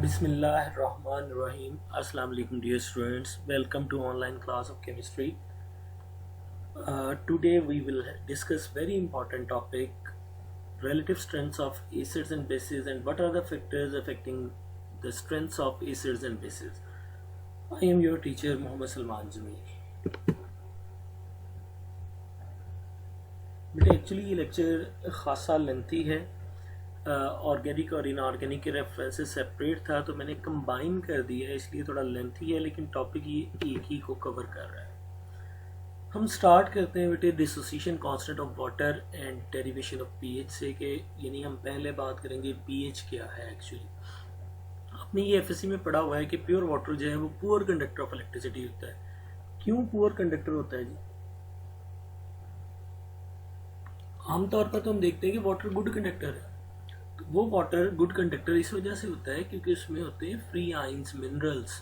Bismillahirrahmanirrahim. Assalamu alaikum dear students. Welcome to online class of chemistry. Today we will discuss very important topic, relative strengths of acids and bases and what are the factors affecting the strengths of acids and bases. I am your teacher Muhammad Salman Jameel. बेटा actually ये lecture खासा lengthy है, organic और inorganic के references separate था तो मैंने combine कर दिया है, इसलिए थोड़ा लेंथी है लेकिन टॉपिक ये एक ही को कवर कर रहा है। हम स्टार्ट करते हैं बेटे dissociation constant of water and derivation of pH से कि यानी हम पहले बात करेंगे पीएच क्या है। एक्चुअली आपने ये एफएससी में पढ़ा हुआ है कि प्योर वाटर जो है वो पुअर कंडक्टर ऑफ इलेक्ट्रिसिटी होता है। क्यों पुअर कंडक्टर होता है जी? आमतौर पर तो हम देखते हैं कि वाटर गुड कंडक्टर है, तो वो वाटर गुड कंडक्टर इस वजह से होता है क्योंकि उसमें होते हैं फ्री आयंस मिनरल्स।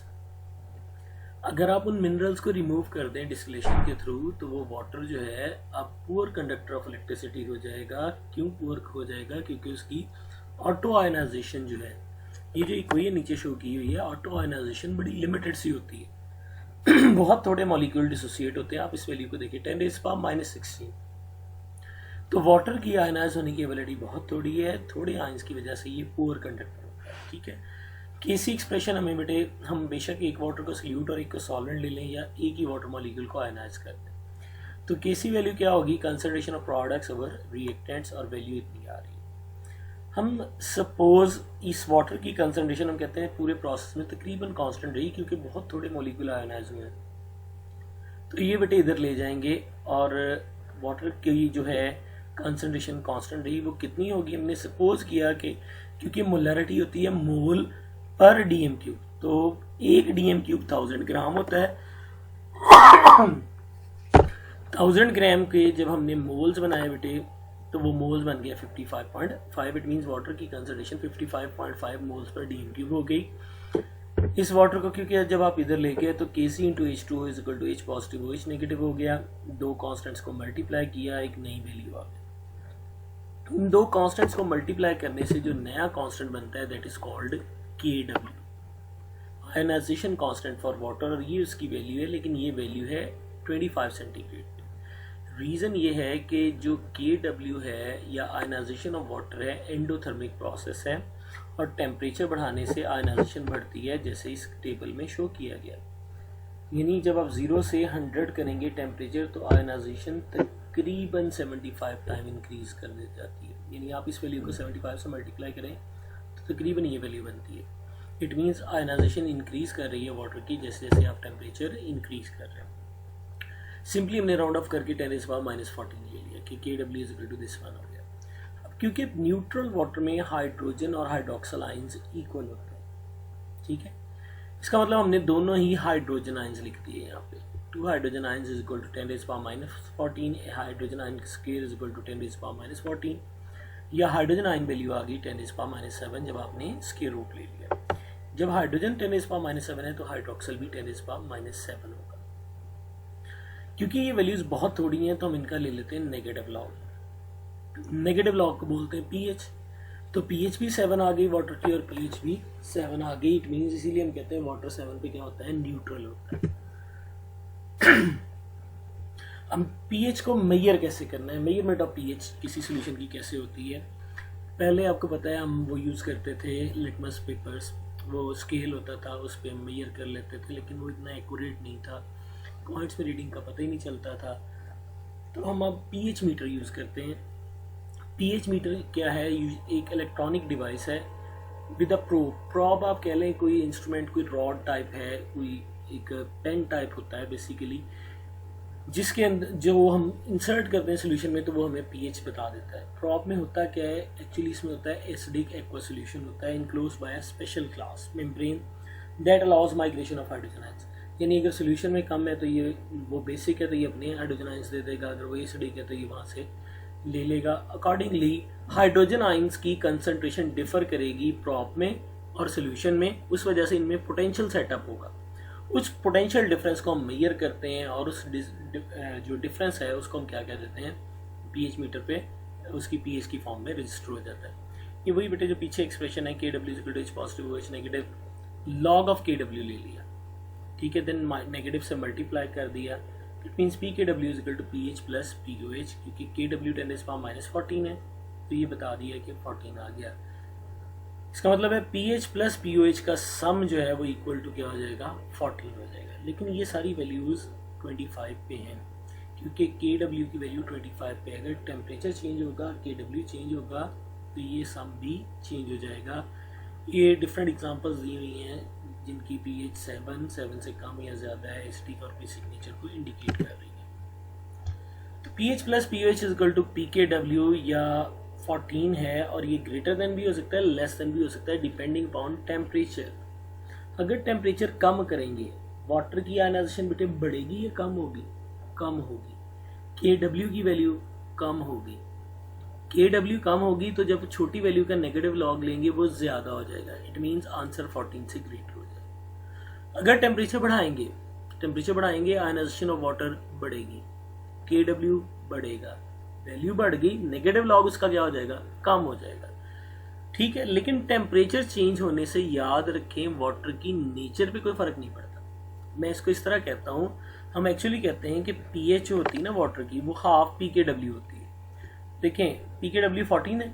अगर आप उन मिनरल्स को रिमूव कर दें डिस्टिलेशन के थ्रू तो वो वाटर जो है अब पुअर कंडक्टर ऑफ इलेक्ट्रिसिटी हो जाएगा। क्यों पुअर हो जाएगा? क्योंकि उसकी ऑटो आयनाइजेशन जो है, ये जो इक्वेशन नीचे शो की हुई है, ऑटो आयनाइजेशन बड़ी लिमिटेड सी होती है। बहुत थोड़े मॉलिक्यूल डिसोसिएट होते हैं। आप इस वैल्यू को देखिए 10⁻⁻16। तो वाटर की आयनाइज होने की एबिलिटी बहुत थोड़ी है, थोड़े आयंस की वजह से ये पुअर कंडक्टर होता है। ठीक है, केसी एक्सप्रेशन हमें बेटे हम बेशक एक वाटर को सल्यूट और एक को सॉल्वेंट ले लें या एक ही वाटर मॉलिक्यूल को आयनाइज कर दें, तो केसी वैल्यू क्या होगी? Concentration of products over reactants, और वैल्यू इतनी आ रही है। हम सपोज इस वाटर की कंसंट्रेशन हम कहते हैं पूरे प्रोसेस में तकरीबन कांस्टेंट रही क्योंकि बहुत थोड़े मॉलिक्यूल आयनाइज हुए हैं, तो ये बेटे इधर ले जाएंगे और वाटर की जो है कंसंट्रेशन कांस्टेंट रही। वो कितनी होगी? हमने सपोज किया कि क्योंकि मोलैरिटी होती है मोल पर डीएम क्यूब, तो एक डीएम क्यूब 1000 ग्राम होता है। 1000 ग्राम के जब हमने मोल्स बनाए बेटे तो वो मोल्स बन गया 55.5। इट मींस वाटर की concentration 55.5 moles per DM cube हो गई। इस वाटर को क्योंकि जब आप इधर ले गए तो Kc into H2O is equal to H positive OH negative हो गया। दो कांस्टेंट्स को मल्टीप्लाई किया, एक नई वैल्यू आ गई। इन दो कांस्टेंट्स को मल्टीप्लाई करने से जो नया कांस्टेंट बनता है that is called Kw, ionisation constant for water, और ये उसकी वैल्यू है, लेकिन ये वैल्यू है 25 सेंटीग्रेड। रीजन ये है कि जो Kw है या आयनाइजेशन ऑफ वाटर है एंडोथर्मिक प्रोसेस है और टेम्परेचर बढ़ाने से आयनाइजेशन बढ़ती है, जैसे इस टेबल में शो किया गया। यानी जब आप 0 से 100 करेंगे टेम्परेचर तो आयनाइजेशन तकरीबन 75 टाइम इंक्रीज कर दी जाती है। यानी आप इस वैल्यू को 75 से मल्टीप्लाई करें तो तकरीबन ये वैल्यू बनती है। इट मीन्स आयनाइजेशन इंक्रीज कर रही है वाटर की जैसे जैसे आप टेम्परेचर इंक्रीज कर रहे हैं। सिंपली हमने राउंड ऑफ करके 10⁻⁻14 ले लिया कि Kw is equal to this one हो गया। अब क्योंकि न्यूट्रल वाटर में हाइड्रोजन और हाइड्रोक्सिल आयंस इक्वल होते हैं, ठीक है, इसका मतलब हमने दोनों ही हाइड्रोजन आयंस लिख दिए यहाँ पे। 2 hydrogen ions is equal to 10⁻⁻14, hydrogen ion square is equal to 10⁻⁻14, या हाइड्रोजन आयन वैल्यू आ गई 10⁻⁻7 जब आपने स्क्वायर रूट ले लिया। जब हाइड्रोजन 10⁻⁻7 है तो हाइड्रोक्सिल भी 10⁻⁻7 होगा। क्योंकि ये वैल्यूज बहुत थोड़ी हैं तो हम इनका ले लेते हैं नेगेटिव लॉग। नेगेटिव लॉग को बोलते हैं पीएच। तो पीएच भी 7 आ गई वाटर की और पीएच भी 7 आ गई। इट मींस इसीलिए हम कहते हैं वाटर 7 पे क्या होता है? न्यूट्रल होता है। अब पीएच को मेजर कैसे करना है? मेजरमेंट ऑफ पीएच किसी सॉल्यूशन की कैसे होती है? पहले आपको पता है हम वो यूज़ करते थे लिटमस पेपर्स, वो स्केल होता था उस पर हम मेजर कर लेते थे, लेकिन वो इतना एक्यूरेट नहीं था, पॉइंट्स में रीडिंग का पता ही नहीं चलता था। तो हम अब पीएच मीटर यूज़ करते हैं। पीएच मीटर क्या है? एक इलेक्ट्रॉनिक डिवाइस है विद अ प्रोब। प्रोब आप कह लें कोई इंस्ट्रूमेंट, कोई रॉड टाइप है, कोई एक पेन टाइप होता है बेसिकली, जिसके अंदर जो हम इंसर्ट करते हैं सोल्यूशन में तो वो हमें पीएच बता देता है। प्रोब में होता क्या है? एक्चुअली इसमें होता है एसिडिक एक्वा सोल्यूशन होता है enclosed bye a special class membrane that allows migration of hydrogen ions. यानी अगर सोल्यूशन में कम है तो ये वो बेसिक है तो ये अपने हाइड्रोजन आयंस दे देगा, अगर वो एसिडिक है तो ये वहाँ से ले लेगा। अकॉर्डिंगली हाइड्रोजन आयंस की कंसंट्रेशन डिफर करेगी प्रोब में और सोल्यूशन में, उस वजह से इनमें पोटेंशियल सेटअप होगा। उस पोटेंशियल डिफरेंस को हम मेजर करते हैं और उस जो डिफरेंस है उसको हम क्या कह देते हैं? पीएच मीटर पे उसकी पीएच की फॉर्म में रजिस्टर हो जाता है। ये वही बेटे जो पीछे एक्सप्रेशन है KW is equal to H positive OH negative, log of KW ले लिया, ठीक है, देन नेगेटिव से मल्टीप्लाई कर दिया, it means PKW is equal to PH plus POH, क्योंकि KW 10⁻14 है तो ये बता दिया कि 14 आ गया। इसका मतलब है PH प्लस POH का सम जो है वो इक्वल टू क्या हो जाएगा, 14 हो जाएगा। लेकिन ये सारी वैल्यूज़ 25 पे हैं, क्योंकि KW की वैल्यू 25 पे, अगर टेम्परेचर चेंज होगा KW चेंज होगा तो ये सम भी चेंज हो जाएगा। ये डिफरेंट एग्जांपल्स दी हुई हैं जिनकी pH 7 से कम या ज़्यादा है, एसिडिक और बेसिक नेचर को इंडिकेट कर रही है। तो PH plus POH is equal to PKW या 14 है, और ये ग्रेटर देन भी हो सकता है, लेस देन भी हो सकता है, डिपेंडिंग अपॉन टेम्परेचर। अगर टेम्परेचर कम करेंगे वाटर की आयनाइजेशन बेटे बढ़ेगी या कम होगी, कम होगी। KW की वैल्यू कम होगी, KW कम होगी तो जब छोटी वैल्यू का नेगेटिव लॉग लेंगे वो ज्यादा हो जाएगा, इट मीन्स आंसर 14 से ग्रेटर हो जाएगा। अगर टेम्परेचर बढ़ाएंगे आयनाइजेशन ऑफ वाटर बढ़ेगी, KW बढ़ेगा, वैल्यू बढ़ गई, नेगेटिव लॉग उसका क्या हो जाएगा, कम हो जाएगा, ठीक है। लेकिन टेम्परेचर चेंज होने से याद रखें वाटर की नेचर पे कोई फर्क नहीं पड़ता। मैं इसको इस तरह कहता हूँ, हम एक्चुअली कहते हैं कि pH होती है ना वाटर की, वो हाफ PKW होती है। देखें PKW 14 है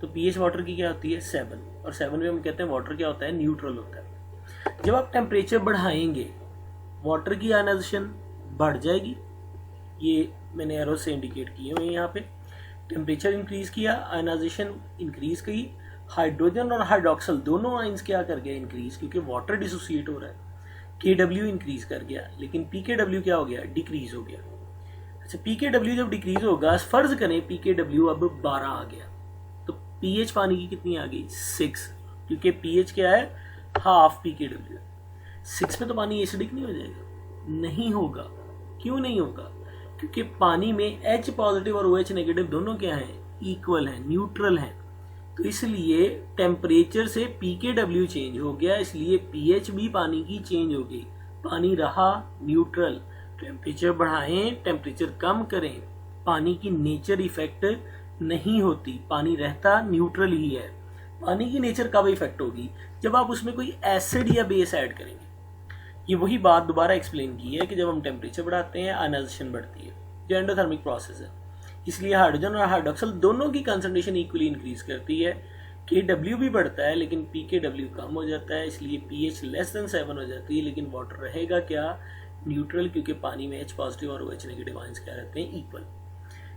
तो pH वाटर की क्या होती है 7, और 7 में हम कहते हैं वाटर क्या होता है, न्यूट्रल होता है। जब आप टेम्परेचर बढ़ाएंगे वाटर की आयनाइजेशन बढ़ जाएगी, ये मैंने एरो से इंडिकेट किए हुए यहाँ पे। टेम्परेचर इंक्रीज किया, आयनाइजेशन इंक्रीज की, हाइड्रोजन और हाइड्रोक्सल दोनों आइंस क्या कर गया, इंक्रीज, क्योंकि वाटर डिसोसिएट हो रहा है। KW इंक्रीज कर गया, लेकिन PKW क्या हो गया, डिक्रीज हो गया। अच्छा, PKW जब डिक्रीज होगा, फर्ज करें PKW अब 12 आ गया, तो pH पानी की कितनी आ गई, 6, क्योंकि pH क्या है, हाफ PKW। 6 पे तो पानी एसिडिक नहीं हो जाएगा, नहीं होगा। क्यों नहीं होगा, क्योंकि पानी में H पॉजिटिव और OH नेगेटिव दोनों क्या है, इक्वल है, न्यूट्रल है। तो इसलिए टेम्परेचर से PKW चेंज हो गया, इसलिए pH भी पानी की चेंज हो गई, पानी रहा न्यूट्रल। टेम्परेचर बढ़ाएं, टेम्परेचर कम करें, पानी की नेचर इफेक्ट नहीं होती, पानी रहता न्यूट्रल ही है। पानी की नेचर कब इफेक्ट होगी, जब आप उसमें कोई एसिड या बेस ऐड करेंगे। ये वही बात दोबारा एक्सप्लेन की है कि जब हम टेम्परेचर बढ़ाते हैं आयनाइजेशन बढ़ती है, जो एंडोथर्मिक प्रोसेस है। इसलिए हाइड्रोजन और हाइड्रोक्सल दोनों की कंसंट्रेशन इक्वली इंक्रीज करती है। KW भी बढ़ता है लेकिन PKW कम हो जाता है, इसलिए pH लेस देन 7 हो जाती है, लेकिन वाटर रहेगा क्या, न्यूट्रल, क्योंकि पानी में H पॉजिटिव और OH नेगेटिव आयंस क्या रहते हैं, equal.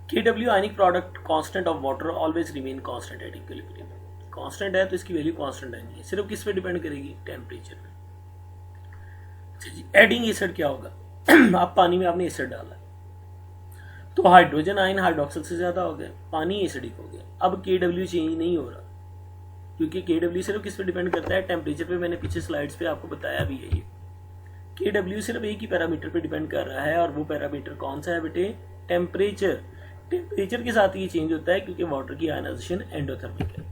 KW ionic product constant of water always remain constant at equilibrium. Constant है तो इसकी वैल्यू कांस्टेंट आनी है, सिर्फ किस पे डिपेंड करेगी, टेम्परेचर पे। अच्छा जी, एडिंग एसिड क्या होगा आप पानी में आपने एसिड डाला तो हाइड्रोजन आयन हाइड्रोक्सल से ज्यादा हो गया, पानी एसिडिक हो गया। अब KW चेंज नहीं हो रहा, क्योंकि KW सिर्फ किस पे डिपेंड करता है, टेम्परेचर पे। मैंने पीछे स्लाइड्स पे आपको बताया भी है, ये KW सिर्फ एक ही पैरामीटर पे डिपेंड कर रहा है, और वो पैरामीटर कौन सा है बेटे, टेम्परेचर। टेम्परेचर के साथ ये चेंज होता है क्योंकि वाटर की आयनाइजेशन एंडोथर्मिक है।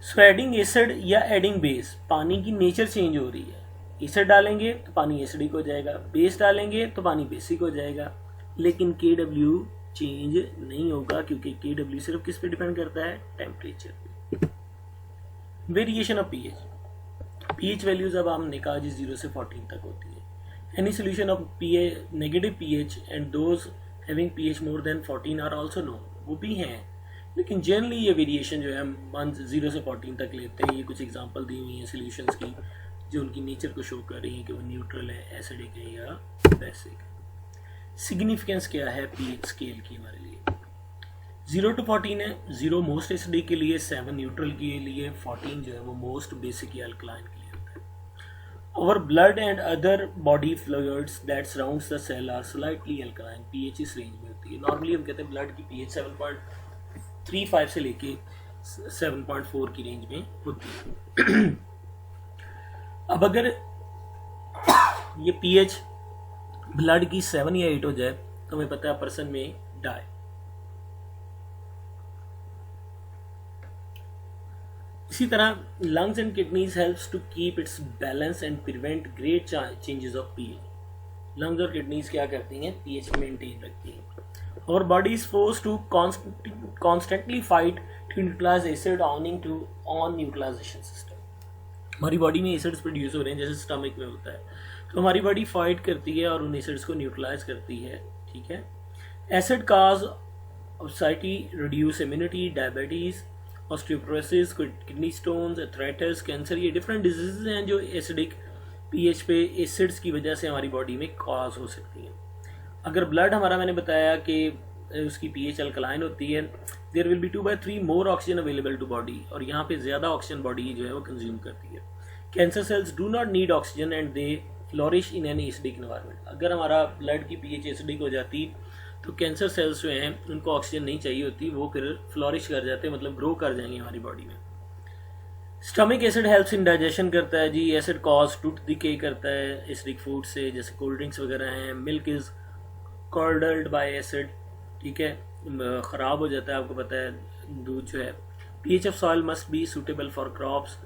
सो एडिंग एसिड या एडिंग बेस, पानी की नेचर चेंज हो रही है। एसिड डालेंगे तो पानी एसिडिक हो जाएगा, बेस डालेंगे तो पानी बेसिक हो जाएगा, लेकिन KW चेंज नहीं होगा, क्योंकि KW सिर्फ किस पे डिपेंड करता है, टेम्परेचर पे। वेरिएशन ऑफ pH वैल्यूज अब हमने कहा जी 0 से 14 तक होती है। Any solution of negative pH and those having pH more than 14 are also known, वो भी हैं, लेकिन जनरली ये वेरिएशन जो है हम 0 से 14 तक लेते हैं। ये कुछ एग्जांपल दी हुई हैं सॉल्यूशंस की जो उनकी नेचर को शो कर रही है कि वो न्यूट्रल है, एसिडिक है या बेसिक। सिग्निफिकेंस क्या है pH स्केल की हमारे लिए, 0 to 14 है, 0 मोस्ट एसिडिक के लिए, 7 न्यूट्रल के लिए, 14 जो है वो मोस्ट बेसिक या अल्कलाइन के लिए होता है। Our blood and other body fluids that surrounds the cell are slightly alkaline, pH इस रेंज में होती है। नॉर्मली हम कहते हैं ब्लड की pH 7.35 से लेके 7.4 की रेंज में होती है। अब अगर ये pH ब्लड की 7 या 8 हो जाए तो हमें पता है पर्सन में डाई। इसी तरह lungs and kidneys helps to keep its balance and prevent great changes of pH। Lungs और किडनीज क्या करती हैं, pH मेंटेन रखती हैं। Our body is forced to constantly fight to neutralize acid owing to on neutralization system. हमारी body में acids produce हो रहे हैं जैसे स्टमक में होता है, तो हमारी बॉडी फाइट करती है और उन एसिड्स को न्यूट्रलाइज करती है, ठीक है। Acid cause obesity, reduce immunity, diabetes, osteoporosis, kidney stones, arthritis, cancer, ये डिफरेंट डिजीजेज हैं जो एसिडिक पीएच पे एसिड्स की वजह से हमारी बॉडी में कॉज हो सकती हैं। अगर ब्लड हमारा, मैंने बताया कि उसकी पीएच अल्कलाइन होती है, there will be 2/3 more oxygen available to body, और यहाँ पे ज़्यादा ऑक्सीजन बॉडी जो है वो कंज्यूम करती है। Cancer cells do not need oxygen and they flourish in an acidic environment. अगर हमारा ब्लड की पीएच एसिडिक हो जाती तो कैंसर सेल्स जो हैं उनको ऑक्सीजन नहीं चाहिए होती, वो फिर फ्लोरिश कर जाते हैं, मतलब ग्रो कर जाएंगे हमारी बॉडी में। Stomach acid helps in digestion करता है जी। एसिड कॉज टूथ डिके करता है एसिडिक फूड से, जैसे कोल्ड ड्रिंक्स वगैरह हैं। मिल्क इज कॉर्डल्ड बाय एसिड, ठीक है, ख़राब हो जाता है, आपको पता है दूध जो है। PH of soil must be suitable for crops,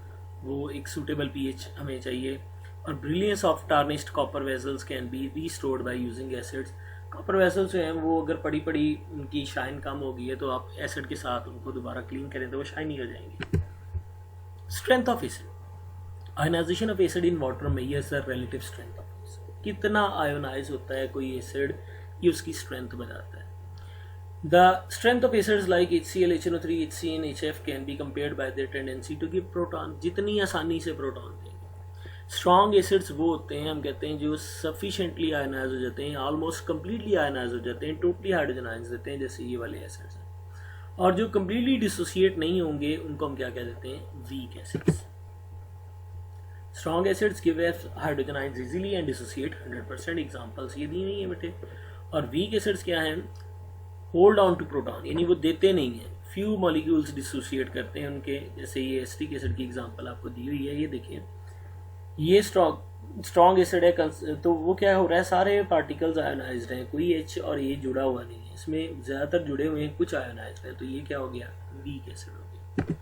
वो एक सूटेबल पीएच हमें चाहिए। और brilliance of tarnished copper vessels can be restored by using acids. Copper vessels जो हैं वो अगर पड़ी पड़ी उनकी शाइन कम हो गई है तो आप एसिड के साथ उनको दोबारा क्लीन करें तो वो शाइनी हो जाएंगी। Strength of acid, ionisation of acid in water measures the relative strength of acid. कितना आयोनाइज होता है कोई एसिड, ये उसकी स्ट्रेंथ बताता है। The strength of acids like HCl, HNO3, HCN, HF can be compared by their tendency to give proton, जितनी आसानी से प्रोटॉन देंगे। स्ट्रॉन्ग एसिड्स वो होते हैं, हम कहते हैं, जो सफिशेंटली आयनाइज हो जाते हैं, ऑलमोस्ट कम्प्लीटली आयनाइज हो जाते हैं, टोटली हाइड्रोजन आयंस देते हैं, जैसे ये वाले एसिड्स हैं। और जो कम्प्लीटली डिसोसिएट नहीं होंगे उनको हम क्या कह देते हैं, weak acids. Strong acids give hydrogen ions easily and dissociate 100%, examples ये दी हुई है बेटे। और वीक एसिड्स क्या हैं, होल्ड ऑन टू प्रोटॉन, यानी वो देते नहीं हैं, फ्यू मॉलिक्यूल्स डिसोसिएट करते हैं उनके, जैसे ये एसिटिक एसिड की एग्जांपल आपको दी हुई है, ये देखिए ये स्ट्रॉन्ग एसिड है, तो वो क्या हो रहा है, सारे पार्टिकल्स आयोनाइज्ड हैं, कोई एच और ये जुड़ा हुआ नहीं है, इसमें ज़्यादातर जुड़े हुए हैं, कुछ आयोनाइज्ड है, तो ये क्या हो गया, वीक एसिड हो गया।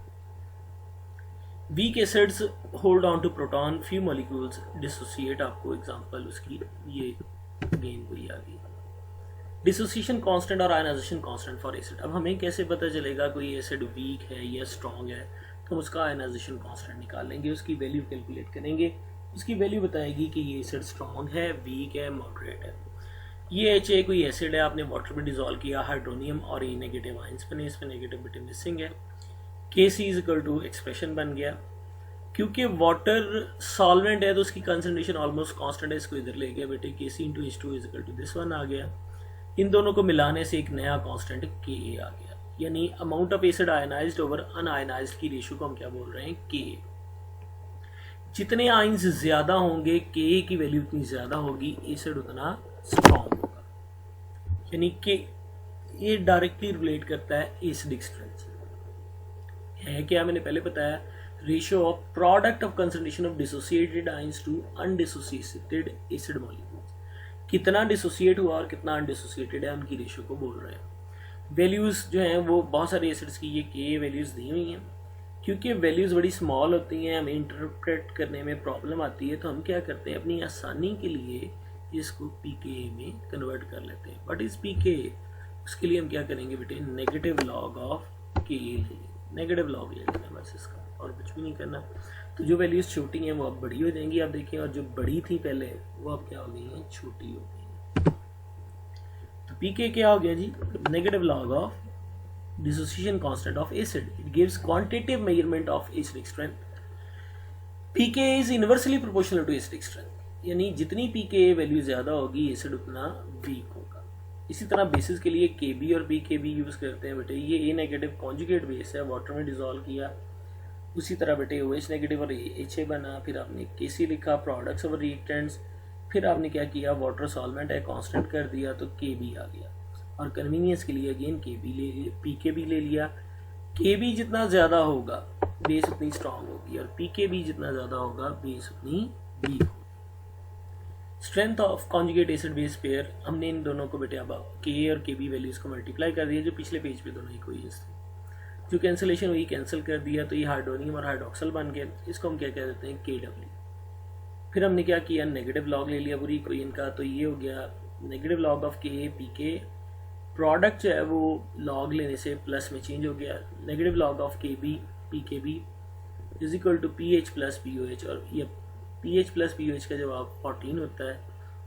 Weak acids hold on to proton, few molecules dissociate, आपको एग्जांपल उसकी ये अगेन वही आ गई। डिसोसिएशन कांस्टेंट और आयनाइजेशन कांस्टेंट फॉर एसिड। अब हमें कैसे पता चलेगा कोई एसिड वीक है या स्ट्रॉन्ग है, तो हम उसका आयनाइजेशन कांस्टेंट निकाल लेंगे, उसकी वैल्यू कैलकुलेट करेंगे, उसकी वैल्यू बताएगी कि ये एसिड स्ट्रॉन्ग है, वीक है, मॉडरेट है। ये HA कोई एसिड है, आपने वाटर में डिजोल्व किया, हाइड्रोनियम और ए नेगेटिव आयंस बने, इसमें नेगेटिव बिट मिसिंग है, Kc एक्सप्रेशन बन गया। क्योंकि वाटर सॉल्वेंट है तो उसकी कंसंट्रेशन ऑलमोस्ट कांस्टेंट है, इसको इधर ले गया बेटे, Kc दिस वन आ गया। इन दोनों को मिलाने से एक नया कांस्टेंट Ka आ गया, यानी amount of acid ionised over un-ionised की रेशियो को हम क्या बोल रहे हैं, Ka। जितने आयंस ज्यादा होंगे, Ka की वैल्यू उतनी ज्यादा होगी, एसिड उतना स्ट्रॉन्ग होगा, यानी कि ये डायरेक्टली रिलेट करता है एसिडिक स्ट्रेंथ से। है क्या, मैंने पहले बताया, ratio of product of concentration of dissociated ions to undissociated acid molecules. कितना डिसोसिएट हुआ और कितना अनडिसोसिएटेड है, उनकी रेशियो को बोल रहे हैं। वैल्यूज जो हैं वो बहुत सारे एसिड्स की ये Ka वैल्यूज दी हुई हैं, क्योंकि वैल्यूज बड़ी स्मॉल होती हैं, हमें इंटरप्रेट करने में प्रॉब्लम आती है, तो हम क्या करते हैं, अपनी आसानी के लिए इसको pKa में कन्वर्ट कर लेते हैं। बट इस pKa, उसके लिए हम क्या करेंगे बेटे, नेगेटिव लॉग ऑफ Ka लेंगे, नेगेटिव लॉग ले लेना बस इसका, और कुछ भी नहीं करना। तो जो वैल्यूज छोटी हैं वो अब बड़ी हो जाएंगी, आप देखें, और जो बड़ी थी पहले वो अब क्या हो गई हैं, छोटी हो गई हैं। तो pK क्या हो गया जी, negative log of dissociation constant of acid, it gives quantitative measurement of acidic strength. pK is inversely proportional to acidic strength, यानी जितनी pK वैल्यू ज्यादा होगी एसिड उतना वीक होगा। इसी तरह बेसिस के लिए Kb और pKb यूज करते हैं बेटे, ये A नेगेटिव कॉन्जुगेट बेस है, वाटर में डिजोल्व किया, उसी तरह बेटे OH नेगेटिव और HA बना, फिर आपने Kc लिखा, प्रोडक्ट्स और रिएक्टेंट्स, फिर आपने क्या किया, वाटर सॉल्वेंट है, कांस्टेंट कर दिया, तो Kb आ गया। और कन्वीनियंस के लिए अगेन pKb ले लिया। Kb जितना ज़्यादा होगा बेस उतनी स्ट्रांग होगी, और pKb जितना ज़्यादा होगा बेस उतनी वीक होगी। Strength of conjugate acid base pair, हमने इन दोनों को बेटे अब Ka और Kb वैल्यूज को मल्टीप्लाई कर दिया, जो पिछले पेज पे दोनों इक्वेशंस थी, जो कैंसिलेशन हुई कैंसिल कर दिया, तो ये हाइड्रोनियम और हाइड्रोक्सल बन गए, इसको हम क्या कह देते हैं, Kw। फिर हमने क्या किया, नेगेटिव लॉग ले लिया पूरी इक्वेशन का, तो ये हो गया negative log of Ka pK product जो है वो लॉग लेने से प्लस में चेंज हो गया, negative log of K B P K B is equal to P H plus P O H, और ये P H plus P O H का जवाब 14 होता है।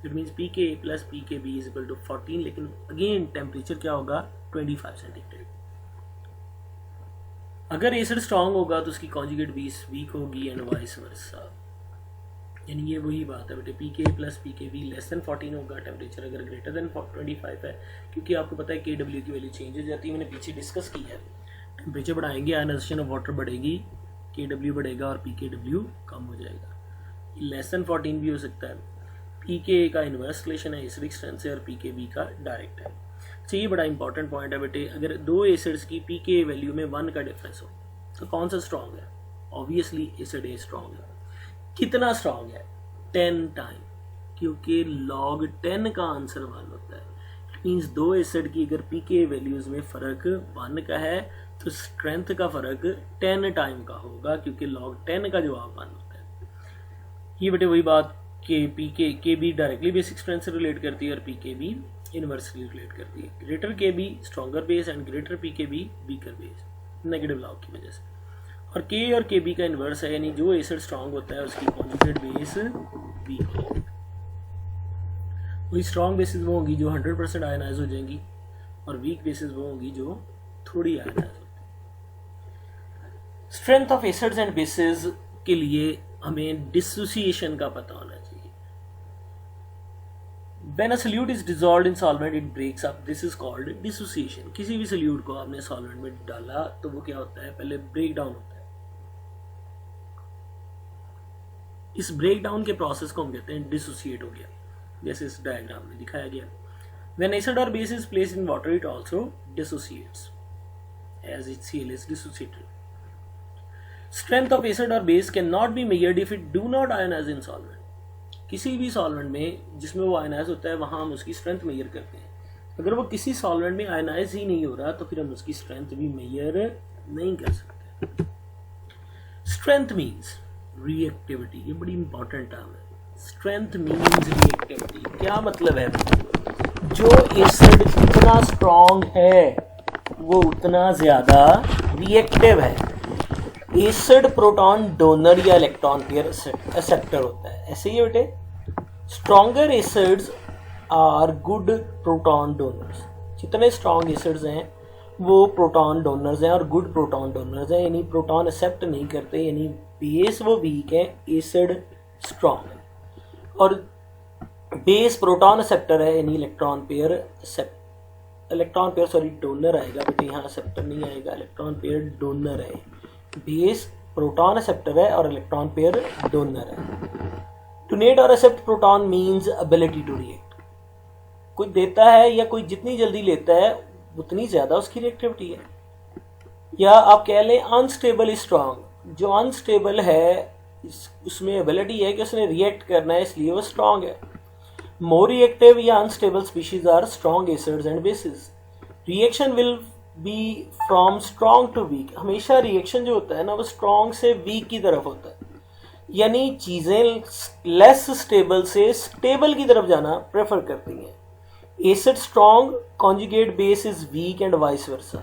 It means P K plus P K B is equal to 14, लेकिन again temperature क्या होगा 25 centigrade. अगर एसिड स्ट्रांग होगा तो उसकी कॉन्जुगेट बेस वीक होगी एंड वाइस वर्सा, यानी ये वही बात है बेटे, P K plus P K be less than 14 होगा टेम्परेचर अगर ग्रेटर देन 25 है, क्योंकि आपको पता है के डब्ल्यू की वैल्यू चेंज हो जाती है, मैंने पीछे डिस्कस की है। टेम्परेचर बढ़ाएंगे आयनाइजेशन ऑफ वाटर बढ़ेगी, के डब्ल्यू बढ़ेगा और पी के डब्ल्यू कम हो जाएगा। लेस देन 14 भी हो सकता है। पी के का इन्वर्स रिलेशन है एसिडिक स्ट्रेंथ से और पी के बी का डायरेक्ट है। तो ये बड़ा इंपॉर्टेंट पॉइंट है बेटे, अगर दो एसिड्स की पी के वैल्यू में 1 का डिफरेंस हो तो कौन सा स्ट्रॉन्ग है? ऑब्वियसली एसिड ए स्ट्रॉन्ग है। कितना स्ट्रॉन्ग है? 10 टाइम, क्योंकि log 10 का आंसर 1 होता है। इट मीन्स दो एसिड की अगर पी के वैल्यूज में फर्क 1 का है तो स्ट्रेंथ का फर्क 10 टाइम का होगा, क्योंकि log 10 का जवाब 1 होता है। ये बेटे वही बात कि P K be directly basic strength से रिलेट करती है और P K be inversely relate करती है। Greater K B stronger base and greater P K B weaker base, negative log की वजह से। और के और के बी का इन्वर्स है, यानी जो एसिड स्ट्रांग होता है उसकी कॉन्जुगेट बेस वीक होगी। वही स्ट्रांग बेसिस वो होंगी जो 100% आयनाइज हो जाएंगी, और वीक बेसिस वो होंगी जो थोड़ी आयनाइज होती है। Strength of acids and basis के लिए हमें डिसोसिएशन का पता होना चाहिए। When a solute is dissolved in solvent, it breaks up. This is called dissociation. किसी भी solute को आपने solvent में डाला तो वो क्या होता है? पहले ब्रेक डाउन होता है। इस ब्रेक डाउन के प्रोसेस को हम कहते हैं डिसोसिएट हो गया, जैसे इस डायग्राम में दिखाया गया। When acid or base is placed in water, it also dissociates, as HCl is dissociated. Strength of acid or base cannot be measured if it do not ionize in solvent. किसी भी solvent में जिसमें वो ionise होता है वहां हम उसकी स्ट्रेंथ मेजर करते हैं। अगर वो किसी सॉल्वेंट में आयनाइज ही नहीं हो रहा तो फिर हम उसकी स्ट्रेंथ भी मेजर नहीं कर सकते। स्ट्रेंथ मींस रिएक्टिविटी, ये बड़ी इंपॉर्टेंट टर्म है। Strength means reactivity. क्या मतलब है? जो एसिड जितना स्ट्रॉन्ग है वो उतना ज्यादा रिएक्टिव है। एसिड प्रोटॉन डोनर या इलेक्ट्रॉन पेयर एक्सेप्टर होता है, ऐसे ही बेटे। Stronger acids are good proton donors. जितने स्ट्रॉन्ग एसिड्स हैं वो प्रोटॉन डोनर्स हैं और गुड प्रोटॉन डोनर्स हैं, यानी प्रोटॉन एक्सेप्ट नहीं करते, यानी बेस वो वीक है, एसिड स्ट्रॉन्ग है। और बेस प्रोटॉन एक्सेप्टर है, यानी इलेक्ट्रॉन पेयर डोनर आएगा बेटे, यहाँ एक्सेप्टर नहीं आएगा, इलेक्ट्रॉन पेयर डोनर है। बेस प्रोटॉन एक्सेप्टर है और इलेक्ट्रॉन पेयर डोनर है। डोनेट और accept proton means ability to react. कोई देता है या कोई जितनी जल्दी लेता है उतनी ज्यादा उसकी रिएक्टिविटी है। या आप कह लें अनस्टेबल स्ट्रांग। जो अनस्टेबल है उसमें एबिलिटी है कि उसने रिएक्ट करना है, इसलिए वो स्ट्रांग है। मोर रिएक्टिव या unstable species are strong acids and bases. Reaction will be from strong to weak. हमेशा रिएक्शन जो होता है ना वो स्ट्रॉन्ग से वीक की तरफ होता है, यानी चीजें लेस स्टेबल से स्टेबल की तरफ जाना प्रेफर करती हैं। Acid strong, conjugate base is weak and vice versa.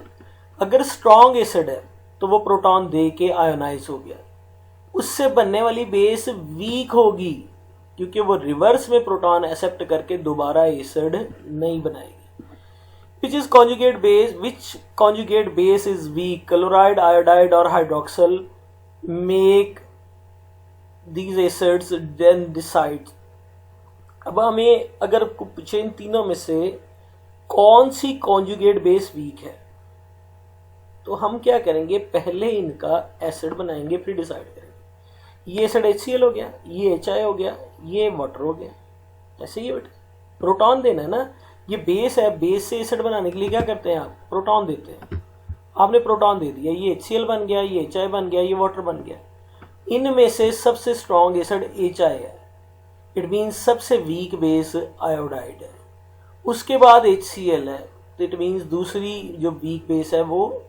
अगर स्ट्रॉन्ग एसिड है तो वो प्रोटॉन दे के आयोनाइज हो गया, उससे बनने वाली बेस वीक होगी क्योंकि वो रिवर्स में प्रोटॉन एक्सेप्ट करके दोबारा एसिड नहीं बनाएगी। Which conjugate base is weak? Chloride, iodide और hydroxyl make these acids then decide। अब हमें अगर पूछे इन तीनों में से कौन सी कॉन्जुगेट बेस वीक है तो हम क्या करेंगे? पहले इनका एसिड बनाएंगे फिर डिसाइड करेंगे। ये एसिड HCl हो गया, ये HI हो गया, ये वाटर हो गया। ऐसे ही बेटे प्रोटॉन देना है ना, ये बेस है, बेस से एसिड बनाने के लिए क्या करते हैं आप? प्रोटॉन देते हैं। आपने प्रोटॉन दे दिया, ये HCl बन गया, ये HI बन गया, ये वाटर बन गया। इनमें से सबसे स्ट्रॉन्ग एसिड HI है, इट मीन्स सबसे वीक बेस आयोडाइड है। उसके बाद HCl है, तो इट मीन्स दूसरी जो वीक बेस है वो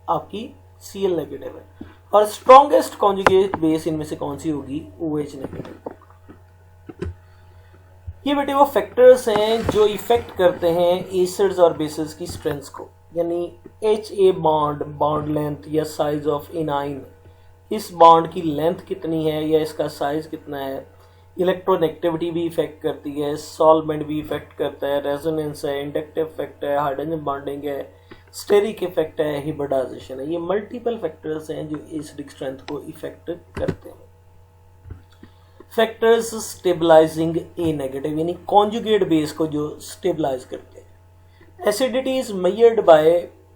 आपकी Cl नेगेटिव है। और स्ट्रॉन्गेस्ट कॉन्जुगेट बेस इनमें से कौन सी होगी? OH negative. ये बेटे वो फैक्टर्स हैं जो इफेक्ट करते हैं एसिड्स और बेसिस की स्ट्रेंथ को, यानी HA बॉन्ड, बॉन्ड लेंथ या साइज ऑफ इनाइन, इस बॉन्ड की लेंथ कितनी है या इसका साइज कितना है। इलेक्ट्रोनेगेटिविटी भी इफेक्ट करती है, सॉल्वेंट भी इफेक्ट करता है, रेजोनेंस है, इंडक्टिव इफेक्ट है, हाइड्रोजन बॉन्डिंग है, स्टेरिक इफेक्ट है, हिब्रिडाइजेशन है। ये मल्टीपल फैक्टर्स हैं जो एसिडिक स्ट्रेंथ को इफेक्ट करते हैं। फैक्टर्स स्टेबलाइजिंग ए नेगेटिव, यानी कॉन्जुगेट बेस को जो स्टेबलाइज करते हैं। Acidity is measured by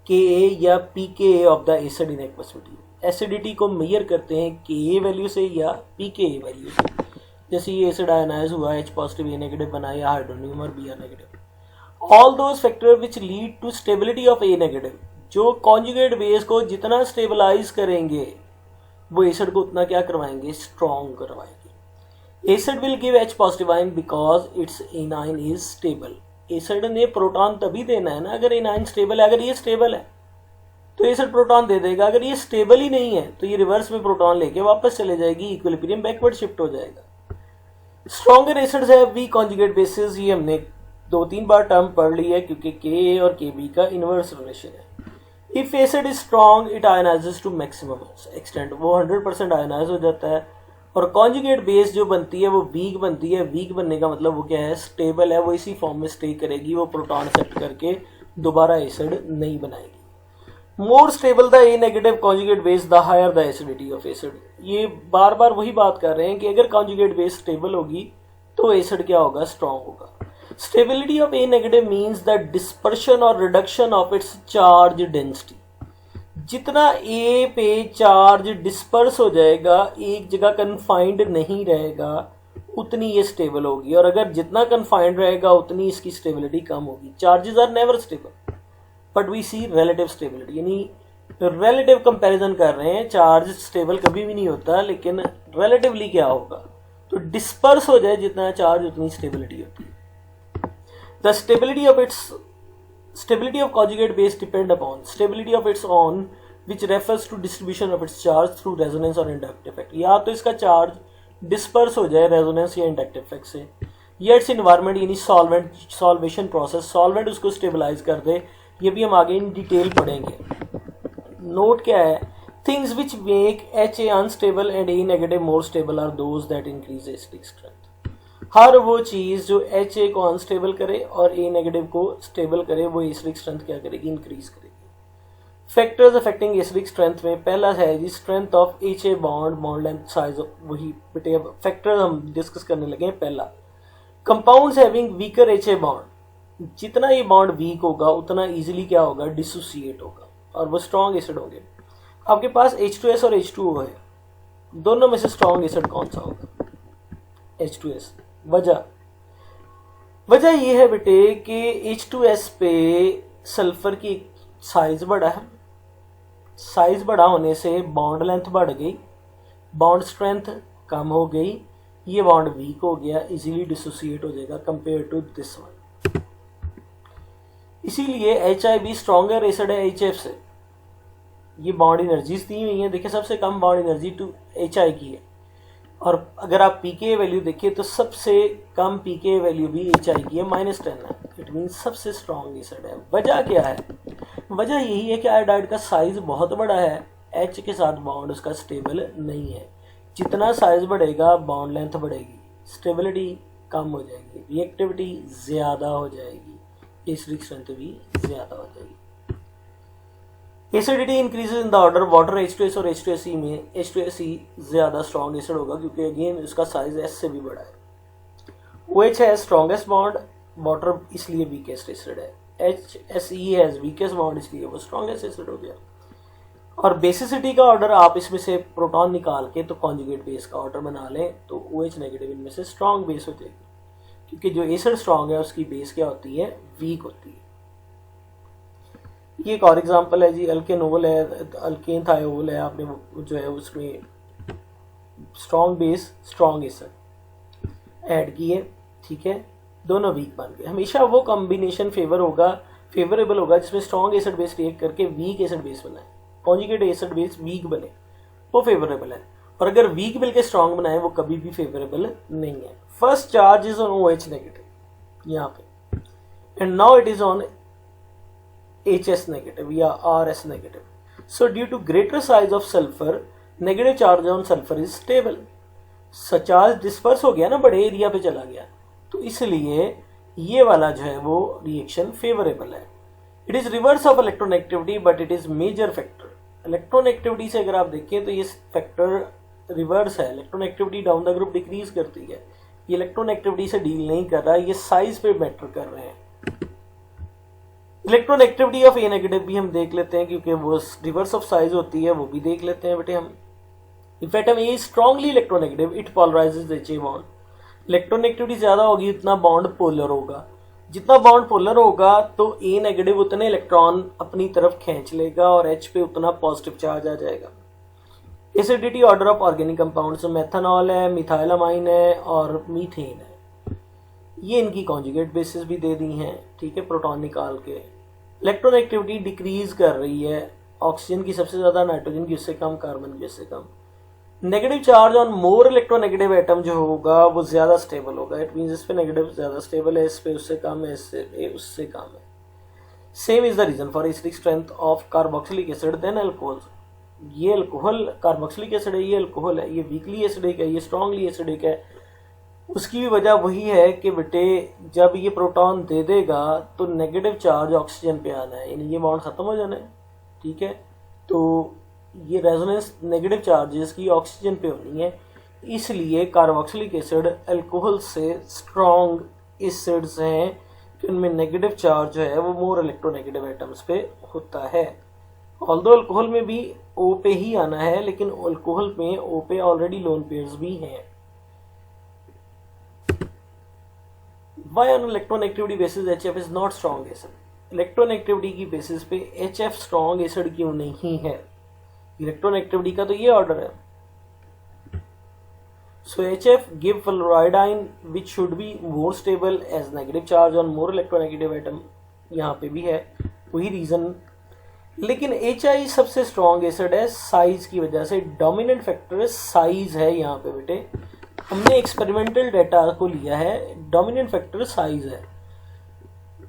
Ka या pKa of the acid in aquosity. Acidity को मेजर करते हैं Ka वैल्यू से या pKa वैल्यू से। जैसे ये एसिड आयनाइज हुआ, H पॉजिटिव A नेगेटिव बना या हाइड्रोनियम और Br negative. All those factor which lead to stability of A negative, जो कॉन्जुगेट बेस को जितना स्टेबलाइज करेंगे वो एसिड को उतना क्या करवाएंगे, स्ट्रॉन्ग करवाएंगे। Acid will give H positive ion because it's A9 is stable. Acid ने प्रोटॉन तभी देना है ना अगर एनाइन स्टेबल है। अगर ये स्टेबल है तो एसिड प्रोटॉन दे देगा, अगर ये स्टेबल ही नहीं है तो ये रिवर्स में प्रोटॉन लेके वापस चले जाएगी, इक्विलिब्रियम बैकवर्ड शिफ्ट हो जाएगा। Stronger acids have week conjugate basis, ये हमने 2-3 बार टर्म पढ़ ली है क्योंकि Ka और Kb का इनवर्स रिलेशन है। If acid is strong it ionises to maximum extent, वो 100% आयनाइज हो जाता है। और कॉन्जुगेट बेस जो बनती है वो वीक बनती है। वीक बनने का मतलब वो क्या है, स्टेबल है, वो इसी फॉर्म में स्टे करेगी, वो प्रोटॉन एक्सेप्ट करके दोबारा एसिड नहीं बनाएगी। More stable the A negative conjugate base the higher the acidity of acid. ये बार बार वही बात कर रहे हैं कि अगर कॉन्जुगेट बेस स्टेबल होगी तो एसिड क्या होगा, स्ट्रॉन्ग होगा। Stability of A negative means the dispersion और reduction of its charge density. जितना ए पे चार्ज डिस्पर्स हो जाएगा, एक जगह कन्फाइंड नहीं रहेगा, उतनी ये स्टेबल होगी। और अगर जितना कन्फाइंड रहेगा उतनी इसकी स्टेबिलिटी कम होगी। Charges are never stable but we see relative stability, यानी रिलेटिव कंपैरिजन कर रहे हैं। चार्ज स्टेबल कभी भी नहीं होता, लेकिन रिलेटिवली क्या होगा, तो डिस्पर्स हो जाए जितना चार्ज उतनी स्टेबिलिटी होती है। The stability of conjugate base depend upon stability of its own, which refers to distribution of its charge through resonance or inductive effect। या तो इसका चार्ज डिस्पर्स हो जाए रेजोनेंस या इंडक्टिव इफेक्ट से, या इट्स इन्वायरमेंट यानी सॉल्वेशन प्रोसेस, सॉल्वेंट उसको स्टेबलाइज कर दे। ये भी हम आगे इन डिटेल पढ़ेंगे। नोट क्या है, things which make HA unstable and A negative more stable are those that increase acidic strength. हर वो चीज जो HA को अनस्टेबल करे और A नेगेटिव को स्टेबल करे वो एसिडिक स्ट्रेंथ क्या करेगी, इंक्रीज करेगी। फैक्टर्स अफेक्टिंग एसिडिक स्ट्रेंथ में पहला है जी strength of HA bond, bond length, size. वही बेटे अब फैक्टर हम डिस्कस करने लगे हैं। पहला, compounds having weaker HA bond, जितना ये बॉन्ड वीक होगा उतना इजीली क्या होगा, डिसोसिएट होगा और वो स्ट्रॉन्ग एसिड होंगे। आपके पास H2S और H2O है, दोनों में से स्ट्रॉन्ग एसिड कौन सा होगा, H2S। वजह यह है बेटे कि H2S पे सल्फर की साइज बढ़ा है। साइज बड़ा होने से बॉन्ड लेंथ बढ़ गई, बॉन्ड स्ट्रेंथ कम हो गई, ये बॉन्ड वीक हो गया, इजीली डिसोसिएट हो जाएगा कंपेयर टू दिस वन। इसीलिए HIB स्ट्रॉन्गर एसिड है HF से। ये बॉन्ड एनर्जीज दी हुई है, देखिए सबसे कम बॉन्ड एनर्जी टू HI की है। और अगर आप pKa वैल्यू देखिए तो सबसे कम pKa वैल्यू भी HI की है, -10 है। इट मीन सबसे स्ट्रॉन्ग एसिड है। वजह क्या है, वजह यही है कि आयोडाइड का साइज बहुत बड़ा है, H के साथ बॉन्ड उसका स्टेबल नहीं है। जितना साइज बढ़ेगा बॉन्ड लेंथ बढ़ेगी, स्टेबिलिटी कम हो जाएगी, रिएक्टिविटी ज्यादा हो जाएगी, एसिडिक स्ट्रेंथ भी ज्यादा हो जाएगी। Acidity increases in the order water H2S और H2SE में H2SE ज्यादा स्ट्रॉन्ग एसिड होगा क्योंकि अगेन उसका साइज S से भी बड़ा है। OH है स्ट्रॉन्गेस्ट बॉन्ड, वाटर इसलिए वीकेस्ट एसिड है। HSE हैज वीकेस्ट बॉन्ड इसलिए वो स्ट्रॉन्गेस्ट एसिड हो गया। और बेसिसिटी का ऑर्डर आप इसमें से प्रोटॉन निकाल के तो कॉन्जुगेट बेस का ऑर्डर बना लें तो OH नेगेटिव इनमें से स्ट्रॉन्ग बेस हो जाएगी, क्योंकि जो एसिड स्ट्रॉन्ग है उसकी बेस क्या होती है, वीक होती है। ये एक और एग्जांपल है जी, अल्केनोल है, अल्केन थायोल है, आपने जो है उसमें strong base strong acid add किए, ठीक है, दोनों वीक बन गए। हमेशा वो कॉम्बिनेशन फेवरेबल होगा जिसमें स्ट्रॉन्ग एसिड बेस रिएक्ट करके वीक एसिड बेस बनाए, कॉन्जुगेट एसिड बेस वीक बने, वो फेवरेबल है। और अगर वीक मिलके स्ट्रॉन्ग बनाए वो कभी भी फेवरेबल नहीं है। First charge is on OH negative यहाँ पे, and now it is on HS negative या RS negative. So due to greater size of sulphur negative charge on sulphur is stable. Charge disperse हो गया ना, बड़े area पे चला गया, तो इसलिए ये वाला जो है वो रिएक्शन फेवरेबल है। It is reverse of electronegativity but it is major factor. Electronegativity से अगर आप देखें तो ये फैक्टर रिवर्स है, electronegativity down the group decrease करती है, ये इलेक्ट्रोनेगेटिविटी से डील नहीं कर रहा, ये साइज पे मैटर कर रहे हैं। इलेक्ट्रोनेगेटिविटी ऑफ ए नेगेटिव भी हम देख लेते हैं, क्योंकि वो रिवर्स ऑफ साइज होती है, वो भी देख लेते हैं बेटे हम। If atom A strongly electronegative it polarises HA bond. Electronegativity ज्यादा होगी उतना बॉन्ड पोलर होगा, जितना बॉन्ड पोलर होगा तो ए नेगेटिव उतने इलेक्ट्रॉन अपनी तरफ खींच लेगा और H पे उतना पॉजिटिव चार्ज आ जाएगा। Acidity order of organic compounds methanol है, मिथाइलामाइन है और मीथेन है, ये इनकी कॉन्जुगेट बेसिस भी दे दी हैं, ठीक है, प्रोटॉन निकाल के। इलेक्ट्रोनेगेटिविटी डिक्रीज कर रही है, ऑक्सीजन की सबसे ज्यादा, नाइट्रोजन की उससे कम, कार्बन की उससे कम। Negative charge on more electronegative atom जो होगा वो ज्यादा स्टेबल होगा, इट मींस इस पे नेगेटिव ज्यादा स्टेबल है, इस पे उससे कम है, इससे उससे कम है। Same is the reason for acidic strength of carboxylic acid than alcohol. ये अल्कोहल कार्बोक्सिलिक एसिड है, ये अल्कोहल है, ये वीकली एसिडिक है, ये स्ट्रांगली एसिडिक है। उसकी भी वजह वही है कि बेटे जब ये प्रोटॉन दे देगा तो नेगेटिव चार्ज ऑक्सीजन पे आना है, यानी ये बॉन्ड खत्म हो जाना है, ठीक है, तो ये रेजोनेंस नेगेटिव चार्जेस की ऑक्सीजन पे होनी है, इसलिए कार्बोक्सिलिक एसिड अल्कोहल से स्ट्रॉन्ग एसिड्स हैं कि उनमें नेगेटिव चार्ज जो है वो मोर इलेक्ट्रोनेगेटिव एटम्स पे होता है। ऑल्दो अल्कोहल में भी O पे ही आना है, लेकिन अल्कोहल में O पे ऑलरेडी लोन पेयर्स भी हैं। Why on electronegativity basis HF is not strong acid? Electronegativity की बेसिस पे HF स्ट्रॉन्ग एसिड क्यों नहीं है? इलेक्ट्रोनेगेटिविटी का तो ये ऑर्डर है। So HF give fluoridine which should be more stable as negative charge on more electronegative atom, यहाँ पे भी है वही रीजन। लेकिन HI सबसे स्ट्रॉन्ग एसिड है साइज की वजह से, डोमिनेंट फैक्टर साइज है यहाँ पे बेटे, हमने एक्सपेरिमेंटल डेटा को लिया है, डोमिनेंट फैक्टर साइज है।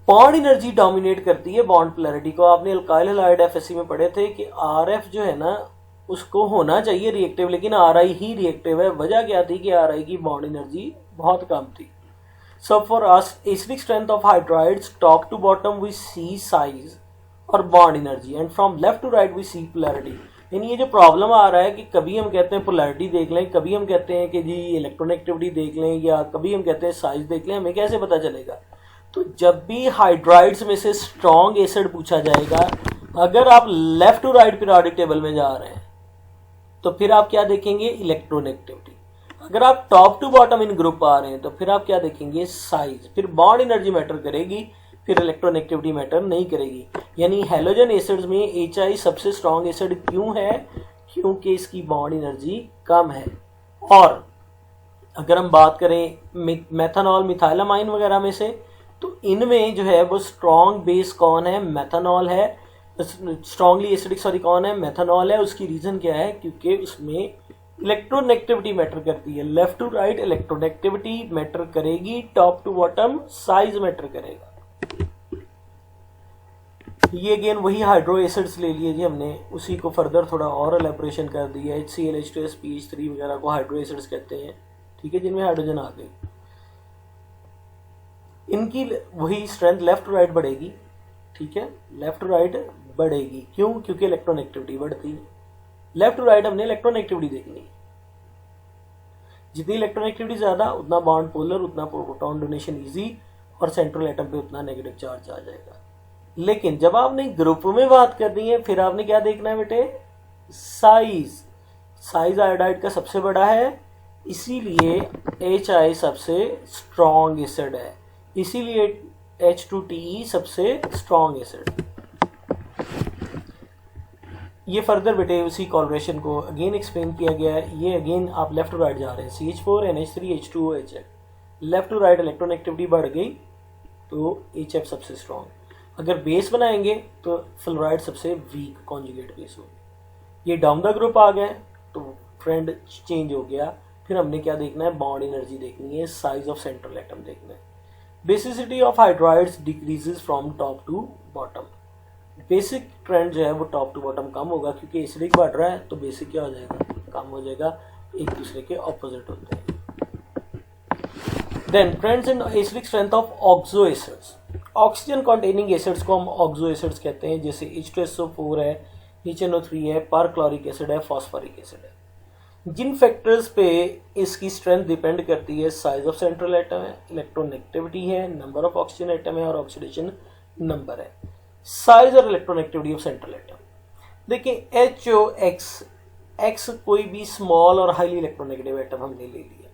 बॉन्ड एनर्जी डोमिनेट करती है बॉन्ड पोलैरिटी को। आपने अल्काइल हैलाइड FSC में पढ़े थे कि RF जो है ना उसको होना चाहिए रिएक्टिव, लेकिन RI ही रिएक्टिव है। वजह क्या थी कि RI की बॉन्ड एनर्जी बहुत कम थी। So for us acidic strength of hydrides top to bottom we see size और bond energy, and from left to right we see polarity. यानी ये जो प्रॉब्लम आ रहा है कि कभी हम कहते हैं पोलैरिटी देख लें, कभी हम कहते हैं कि जी इलेक्ट्रोनेगेटिविटी देख लें, या कभी हम कहते हैं साइज देख लें, हमें कैसे पता चलेगा? तो जब भी हाइड्राइड्स में से स्ट्रॉन्ग एसिड पूछा जाएगा, अगर आप left to right periodic table में जा रहे हैं तो फिर आप क्या देखेंगे? इलेक्ट्रोनेगेटिविटी। अगर आप top to bottom in group आ रहे हैं तो फिर आप क्या देखेंगे? साइज। फिर बॉन्ड एनर्जी मैटर करेगी, फिर इलेक्ट्रोनेगेटिविटी मैटर नहीं करेगी। यानी हैलोजन एसिड्स में HI सबसे स्ट्रॉन्ग एसिड क्यों है? क्योंकि इसकी बॉन्ड एनर्जी कम है। और अगर हम बात करें मेथनॉल, मिथाइलामाइन वगैरह में से, तो इनमें जो है वो स्ट्रॉन्ग बेस कौन है? मेथनॉल है। स्ट्रॉन्गली एसिडिक कौन है? मेथनॉल है। उसकी रीजन क्या है? क्योंकि उसमें इलेक्ट्रोनेगेटिविटी मैटर करती है। Left to right electronegativity matter करेगी, top to bottom size matter करेगा। ये अगेन वही हाइड्रो एसिड्स ले लिए जी हमने, उसी को फर्दर थोड़ा और एलेबोरेशन कर दिया। HCl, H2S, PH3 वगैरह को हाइड्रो एसिड्स कहते हैं, ठीक है, जिनमें हाइड्रोजन आ गई। इनकी वही स्ट्रेंथ लेफ्ट टू राइट बढ़ेगी, ठीक है, लेफ्ट टू राइट बढ़ेगी। क्यों? क्योंकि इलेक्ट्रोनेगेटिविटी बढ़ती है। लेफ्ट टू राइट हमने इलेक्ट्रोनेगेटिविटी देखनी, जितनी इलेक्ट्रोनेगेटिविटी ज्यादा उतना बॉन्ड पोलर, उतना प्रोटॉन डोनेशन इजी, और सेंट्रल एटम पे उतना नेगेटिव चार्ज आ जाएगा। लेकिन जब आपने ग्रुप में बात करनी है, फिर आपने क्या देखना है बेटे? साइज। साइज आयोडाइड का सबसे बड़ा है, इसीलिए HI सबसे स्ट्रॉन्ग एसिड है, इसीलिए H2TE सबसे स्ट्रॉन्ग एसिड। ये फर्दर बेटे उसी कॉलरेशन को अगेन एक्सप्लेन किया गया है। ये अगेन आप लेफ्ट टू राइट जा रहे हैं, CH4, NH3, H2O, HF। Left to right electronegativity बढ़ गई तो HF सबसे स्ट्रॉन्ग। अगर बेस बनाएंगे तो फ्लोराइड सबसे वीक कॉन्जुगेट बेस होगी। ये डाउन द ग्रुप आ गए तो ट्रेंड चेंज हो गया, फिर हमने क्या देखना है, बॉन्ड एनर्जी देखनी है, साइज ऑफ सेंट्रल एटम देखना है। Basicity of hydrides decreases from top to bottom. Basic trend जो है वो टॉप टू बॉटम कम होगा, क्योंकि एसिडिक बढ़ रहा है तो बेसिक क्या हो जाएगा, कम हो जाएगा, एक दूसरे के ऑपोजिट होते हैं। Then trends in acidic strength of oxo acids. Oxygen containing acids को हम ऑक्सो एसिड्स कहते हैं, जैसे H2SO4 है, HNO3 है, परक्लोरिक एसिड है, फॉस्फोरिक एसिड है। जिन फैक्टर्स पे इसकी स्ट्रेंथ डिपेंड करती है, साइज ऑफ सेंट्रल एटम है, इलेक्ट्रोनेगेटिविटी है, नंबर ऑफ ऑक्सीजन एटम है और ऑक्सीडेशन नंबर है। साइज और इलेक्ट्रोनेगेटिविटी ऑफ सेंट्रल एटम देखिए, HOX, X कोई भी स्मॉल और हाईली इलेक्ट्रोनेगेटिव एटम हमने ले लिया।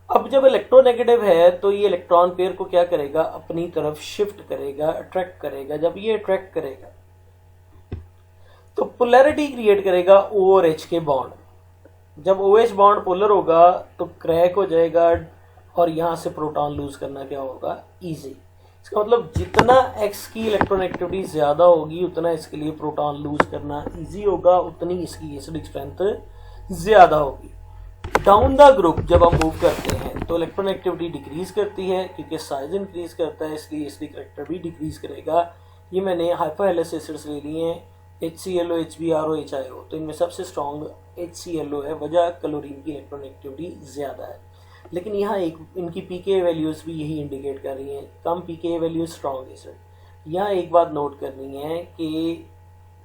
अब जब इलेक्ट्रोनेगेटिव है तो ये इलेक्ट्रॉन पेयर को क्या करेगा, अपनी तरफ शिफ्ट करेगा, अट्रैक्ट करेगा। जब ये अट्रैक्ट करेगा तो पोलैरिटी क्रिएट करेगा O और H के बॉन्ड। जब OH बॉन्ड पोलर होगा तो क्रैक हो जाएगा और यहां से प्रोटॉन लूज करना क्या होगा, इजी। इसका मतलब जितना X की इलेक्ट्रोनेगेटिविटी ज्यादा होगी उतना इसके लिए प्रोटॉन लूज करना इजी होगा, उतनी इसकी एसिडिक स्ट्रेंथ ज्यादा होगी। डाउन द ग्रुप जब हम मूव करते हैं तो इलेक्ट्रोनेगेटिविटी डिक्रीज करती है, क्योंकि साइज इंक्रीज करता है, इसलिए एसिडिक करेक्टर भी डिक्रीज करेगा। ये मैंने हाइपोहेलस एसिड्स ले लिए हैं, HClO, HBrO, HIO, तो इनमें सबसे स्ट्रॉन्ग HClO है, वजह क्लोरीन की इलेक्ट्रोनेगेटिविटी ज्यादा है। लेकिन यहाँ एक इनकी पीके वैल्यूज भी यही इंडिकेट कर रही हैं, कम पीके वैल्यूज स्ट्रॉन्ग एसिड। यहाँ एक बात नोट करनी है कि